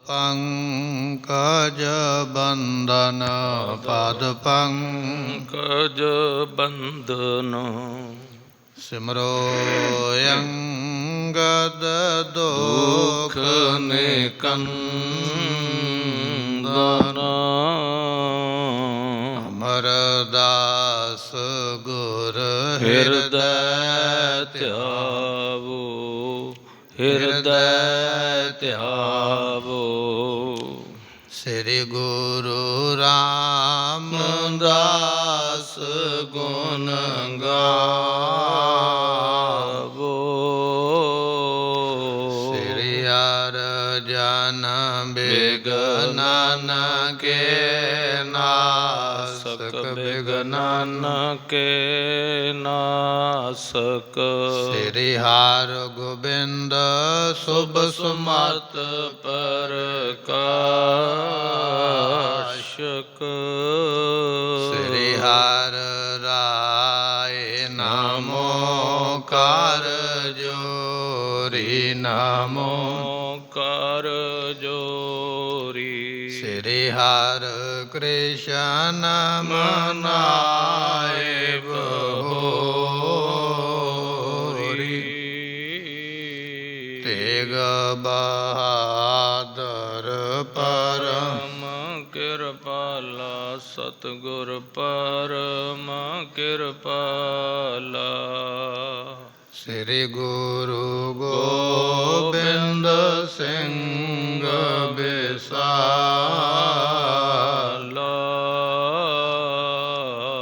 ਪੰਕਜ ਬੰਦਨ ਪਦ ਪੰਕਜ ਬੰਦਨ ਸਿਮਰੋ ਅੰਗਦ ਦੁਖ ਨਿਕੰਦਨ ਅਮਰਦਾਸ ਗੁਰ ਹਿਰਦੈ ਧਿਆਵੋ ਹਿਰਦੈ ਧਿਆਵੋ। ਸ੍ਰੀ ਗੁਰੂ ਰਾਮਦਾਸ ਗੁਣ ਗਾਵੋ। ਸ੍ਰੀ ਅਰਜਨ ਬਿਗਨਨ ਕੇ ਨਾਸਕ ਬਿਗਨਨ ਕੇ ਨਾਸਕ। ਸ੍ਰੀ ਹਰਿ ਗੋਬਿੰਦ ਸੁਭ ਸਮਰਥ ਪ੍ਰਕਾਸ਼ਕ। ਸ੍ਰੀ ਹਰਿ ਰਾਏ ਨਾਮੋ ਕਰ ਜੋਰੀ ਨਾਮੋ ਕਰ ਜੋਰੀ। ਸ੍ਰੀ ਹਰਿ ਕ੍ਰਿਸ਼ਨ ਮਨਾਏ ਬਹੋਰੀ। ਤੇਗ ਬਹਾਦਰ ਪਰਮ ਕਿਰਪਾਲਾ ਸਤਿਗੁਰ ਪਰਮ ਕਿਰਪਾਲਾ। ਸ੍ਰੀ ਗੁਰੂ ਗੋਬਿੰਦ ਸਿੰਘ ਬਿਸਾਲਾ।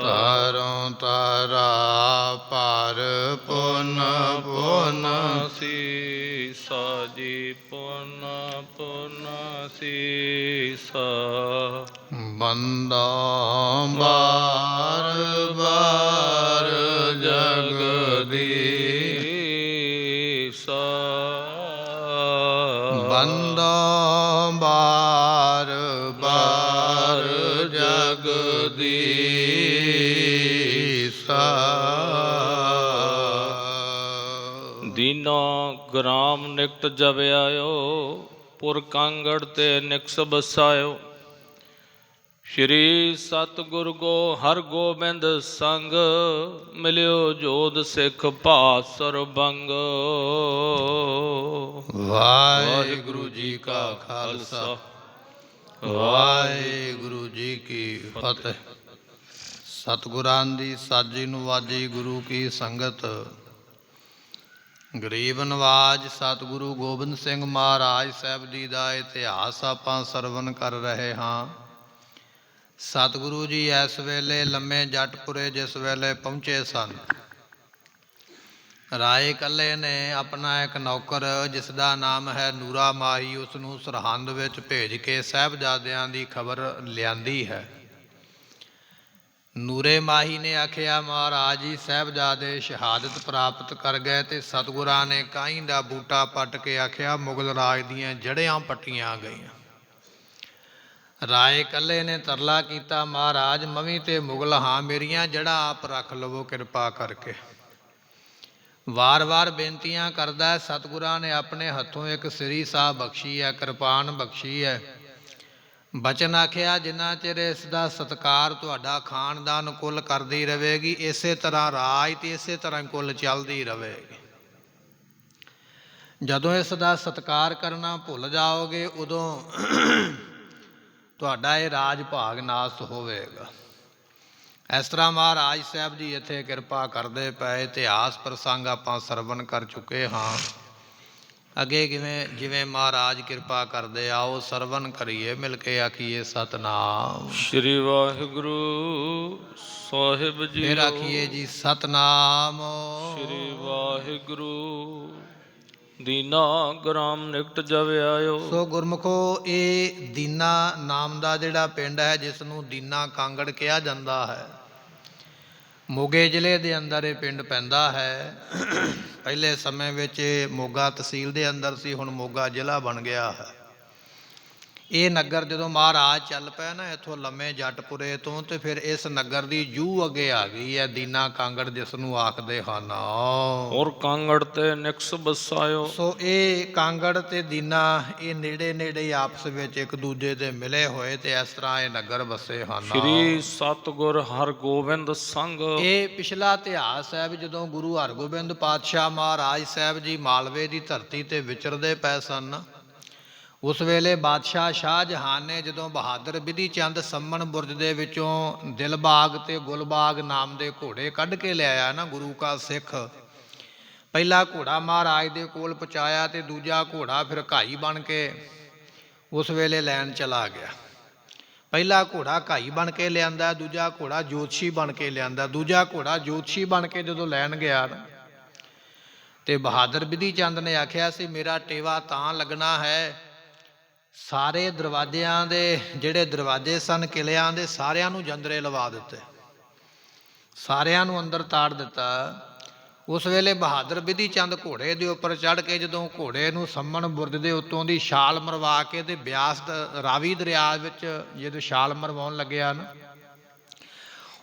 ਤਰੋਂ ਤਰਾ ਪਰ ਪੁਨ ਪੁਨ ਸੀਸਾ ਜੀ ਪੁਨ ਪੁਨ ਸੀਸਾ। ਬੰਦਾ ਬਾਰ ਬਾਰ ਜਗਦੀਸਾ। ਬੰਦਾ ਬਾਰ ਬਾਰ ਜਗਦੀਸਾ। ਦੀਨਾ ਗ੍ਰਾਮ ਨਿਕਟ ਜਬ ਆਇਓ ਪੁਰ ਕਾਂਗੜ ਤੇ ਨਿਕਸ ਬਸਾਇਓ। ਸ਼੍ਰੀ ਸਤਿਗੁਰ ਗੋ ਹਰ ਗੋਬਿੰਦ ਸੰਗ ਮਿਲਿਓ ਜੋਧ ਸਿੱਖ ਭਾਸਰ ਬੰਗ। ਵਾਹਿਗੁਰੂ ਜੀ ਕਾ ਖਾਲਸਾ ਵਾਹਿਗੁਰੂ ਜੀ ਕੀ ਫਤਿਹ। ਸਤਿਗੁਰਾਂ ਦੀ ਸਾਜੀ ਨਵਾਜੀ ਗੁਰੂ ਕੀ ਸੰਗਤ। ਗਰੀਬ ਨਵਾਜ ਸਤਿਗੁਰੂ ਗੋਬਿੰਦ ਸਿੰਘ ਮਹਾਰਾਜ ਸਾਹਿਬ ਜੀ ਦਾ ਇਤਿਹਾਸ ਆਪਾਂ ਸਰਵਣ ਕਰ ਰਹੇ ਹਾਂ। ਸਤਿਗੁਰੂ ਜੀ ਇਸ ਵੇਲੇ ਲੰਮੇ ਜੱਟਪੁਰੇ ਜਿਸ ਵੇਲੇ ਪਹੁੰਚੇ ਸਨ, ਰਾਏ ਇਕੱਲੇ ਨੇ ਆਪਣਾ ਇੱਕ ਨੌਕਰ ਜਿਸ ਦਾ ਨਾਮ ਹੈ ਨੂਰਾ ਮਾਹੀ, ਉਸ ਨੂੰ ਸਰਹੰਦ ਵਿੱਚ ਭੇਜ ਕੇ ਸਾਹਿਬਜ਼ਾਦਿਆਂ ਦੀ ਖਬਰ ਲਿਆਂਦੀ ਹੈ। ਨੂਰੇ ਮਾਹੀ ਨੇ ਆਖਿਆ, ਮਹਾਰਾਜ ਜੀ ਸਾਹਿਬਜ਼ਾਦੇ ਸ਼ਹਾਦਤ ਪ੍ਰਾਪਤ ਕਰ ਗਏ। ਤੇ ਸਤਿਗੁਰਾਂ ਨੇ ਕਾਹੀਂ ਦਾ ਬੂਟਾ ਪੱਟ ਕੇ ਆਖਿਆ, ਮੁਗਲ ਰਾਜ ਦੀਆਂ ਜੜ੍ਹਿਆਂ ਪੱਟੀਆਂ ਗਈਆਂ। ਰਾਏ ਇਕੱਲੇ ਨੇ ਤਰਲਾ ਕੀਤਾ, ਮਹਾਰਾਜ ਮਵੀ ਤੇ ਮੁਗਲ ਹਾਂ, ਮੇਰੀਆਂ ਜੜ੍ਹਾਂ ਆਪ ਰੱਖ ਲਵੋ ਕਿਰਪਾ ਕਰਕੇ। ਵਾਰ-ਵਾਰ ਬੇਨਤੀਆਂ ਕਰਦਾ। ਸਤਿਗੁਰਾਂ ਨੇ ਆਪਣੇ ਹੱਥੋਂ ਇੱਕ ਸ੍ਰੀ ਸਾਹਿਬ ਬਖਸ਼ੀ ਹੈ, ਕਿਰਪਾਨ ਬਖਸ਼ੀ ਹੈ। ਬਚਨ ਆਖਿਆ, ਜਿੰਨਾ ਚਿਰ ਇਸ ਦਾ ਸਤਿਕਾਰ ਤੁਹਾਡਾ ਖਾਨਦਾਨ ਕੁੱਲ ਕਰਦੀ ਰਹੇਗੀ, ਇਸੇ ਤਰ੍ਹਾਂ ਰਾਜ ਤੇ ਇਸੇ ਤਰ੍ਹਾਂ ਕੁੱਲ ਚੱਲਦੀ ਰਹੇਗੀ। ਜਦੋਂ ਇਸ ਦਾ ਸਤਿਕਾਰ ਕਰਨਾ ਭੁੱਲ ਜਾਓਗੇ, ਉਦੋਂ ਤੁਹਾਡਾ ਇਹ ਰਾਜ ਭਾਗ ਨਾਸ ਹੋਵੇਗਾ। ਇਸ ਤਰ੍ਹਾਂ ਮਹਾਰਾਜ ਸਾਹਿਬ ਜੀ ਇੱਥੇ ਕਿਰਪਾ ਕਰਦੇ ਪਏ। ਇਤਿਹਾਸ ਪ੍ਰਸੰਗ ਆਪਾਂ ਸਰਵਣ ਕਰ ਚੁੱਕੇ ਹਾਂ। ਅੱਗੇ ਜਿਵੇਂ ਮਹਾਰਾਜ ਕਿਰਪਾ ਕਰਦੇ, ਆਓ ਸਰਵਣ ਕਰੀਏ, ਮਿਲ ਕੇ ਆਖੀਏ ਸਤਨਾਮ ਸ਼੍ਰੀ ਵਾਹਿਗੁਰੂ ਸਾਹਿਬ ਜੀ। ਫਿਰ ਆਖੀਏ ਜੀ ਸਤਨਾਮ ਸ਼੍ਰੀ ਵਾਹਿਗੁਰੂ। ਦੀਨਾ ਗ੍ਰਾਮ ਨਿਕਟ ਜਬ ਆਇਓ। ਸੋ ਗੁਰਮੁਖੋ, ਇਹ ਦੀਨਾ ਨਾਮ ਦਾ ਜਿਹੜਾ ਪਿੰਡ ਹੈ, ਜਿਸ ਨੂੰ ਦੀਨਾ ਕਾਂਗੜ ਕਿਹਾ ਜਾਂਦਾ ਹੈ, ਮੋਗੇ ਜ਼ਿਲ੍ਹੇ ਦੇ ਅੰਦਰ ਇਹ ਪਿੰਡ ਪੈਂਦਾ ਹੈ। ਪਹਿਲੇ ਸਮੇਂ ਵਿੱਚ ਮੋਗਾ ਤਹਿਸੀਲ ਦੇ ਅੰਦਰ ਸੀ, ਹੁਣ ਮੋਗਾ ਜ਼ਿਲ੍ਹਾ ਬਣ ਗਿਆ ਹੈ। ਇਹ ਨਗਰ ਜਦੋਂ ਮਹਾਰਾਜ ਚੱਲ ਪਏ ਨਾ ਇੱਥੋਂ ਲੰਮੇ ਜੱਟਪੁਰੇ ਤੋਂ, ਤੇ ਫਿਰ ਇਸ ਨਗਰ ਦੀ ਜੂਹ ਅੱਗੇ ਆ ਗਈ ਹੈ, ਦੀਨਾ ਕਾਂਗੜ ਜਿਸ ਨੂੰ ਆਖਦੇ ਹਨ। ਔਰ ਕਾਂਗੜ ਤੇ ਨਿਕਸ ਬਸਾਇਓ। ਸੋ ਇਹ ਕਾਂਗੜ ਤੇ ਦੀਨਾ ਇਹ ਨੇੜੇ ਨੇੜੇ ਆਪਸ ਵਿੱਚ ਇੱਕ ਦੂਜੇ ਦੇ ਮਿਲੇ ਹੋਏ ਤੇ ਇਸ ਤਰ੍ਹਾਂ ਇਹ ਨਗਰ ਵਸੇ ਹਨ। ਸ੍ਰੀ ਸਤਿਗੁਰ ਹਰਗੋਬਿੰਦ ਸੰਗ। ਇਹ ਪਿਛਲਾ ਇਤਿਹਾਸ ਹੈ ਵੀ ਜਦੋਂ ਗੁਰੂ ਹਰਗੋਬਿੰਦ ਪਾਤਸ਼ਾਹ ਮਹਾਰਾਜ ਸਾਹਿਬ ਜੀ ਮਾਲਵੇ ਦੀ ਧਰਤੀ ਤੇ ਵਿਚਰਦੇ ਪਏ ਸਨ, ਉਸ ਵੇਲੇ ਬਾਦਸ਼ਾਹ ਸ਼ਾਹਜਹਾਨ ਨੇ ਜਦੋਂ ਬਹਾਦਰ ਬਿਧੀ ਚੰਦ ਸੰਮਣ ਬੁਰਜ ਦੇ ਵਿੱਚੋਂ ਦਿਲਬਾਗ ਤੇ ਗੁਲਬਾਗ ਨਾਮ ਦੇ ਘੋੜੇ ਕੱਢ ਕੇ ਲਿਆਇਆ ਨਾ ਗੁਰੂ ਕਾ ਸਿੱਖ, ਪਹਿਲਾ ਘੋੜਾ ਮਹਾਰਾਜ ਦੇ ਕੋਲ ਪਹੁੰਚਾਇਆ ਤੇ ਦੂਜਾ ਘੋੜਾ ਫਿਰ ਘਾਈ ਬਣ ਕੇ ਉਸ ਵੇਲੇ ਲੈਣ ਚਲਾ ਗਿਆ। ਪਹਿਲਾ ਘੋੜਾ ਘਾਈ ਬਣ ਕੇ ਲਿਆਂਦਾ, ਦੂਜਾ ਘੋੜਾ ਜੋਤਸ਼ੀ ਬਣ ਕੇ ਲਿਆਂਦਾ। ਦੂਜਾ ਘੋੜਾ ਜੋਤਸ਼ੀ ਬਣ ਕੇ ਜਦੋਂ ਲੈਣ ਗਿਆ ਨਾ, ਤੇ ਬਹਾਦਰ ਬਿਧੀ ਚੰਦ ਨੇ ਆਖਿਆ ਸੀ ਮੇਰਾ ਟੇਵਾ ਤਾਂ ਲੱਗਣਾ ਹੈ, ਸਾਰੇ ਦਰਵਾਜ਼ਿਆਂ ਦੇ ਜਿਹੜੇ ਦਰਵਾਜ਼ੇ ਸਨ ਕਿਲਿਆਂ ਦੇ ਸਾਰਿਆਂ ਨੂੰ ਜੰਦਰੇ ਲਵਾ ਦਿੱਤੇ, ਸਾਰਿਆਂ ਨੂੰ ਅੰਦਰ ਤਾੜ ਦਿੱਤਾ। ਉਸ ਵੇਲੇ ਬਹਾਦਰ ਬਿਧੀ ਚੰਦ ਘੋੜੇ ਦੇ ਉੱਪਰ ਚੜ੍ਹ ਕੇ ਜਦੋਂ ਘੋੜੇ ਨੂੰ ਸੰਮਣ ਬੁਰਜ ਦੇ ਉੱਤੋਂ ਦੀ ਛਾਲ ਮਰਵਾ ਕੇ ਤੇ ਬਿਆਸ ਰਾਵੀ ਦਰਿਆ ਵਿੱਚ ਜਦੋਂ ਛਾਲ ਮਰਵਾਉਣ ਲੱਗਿਆ ਨਾ,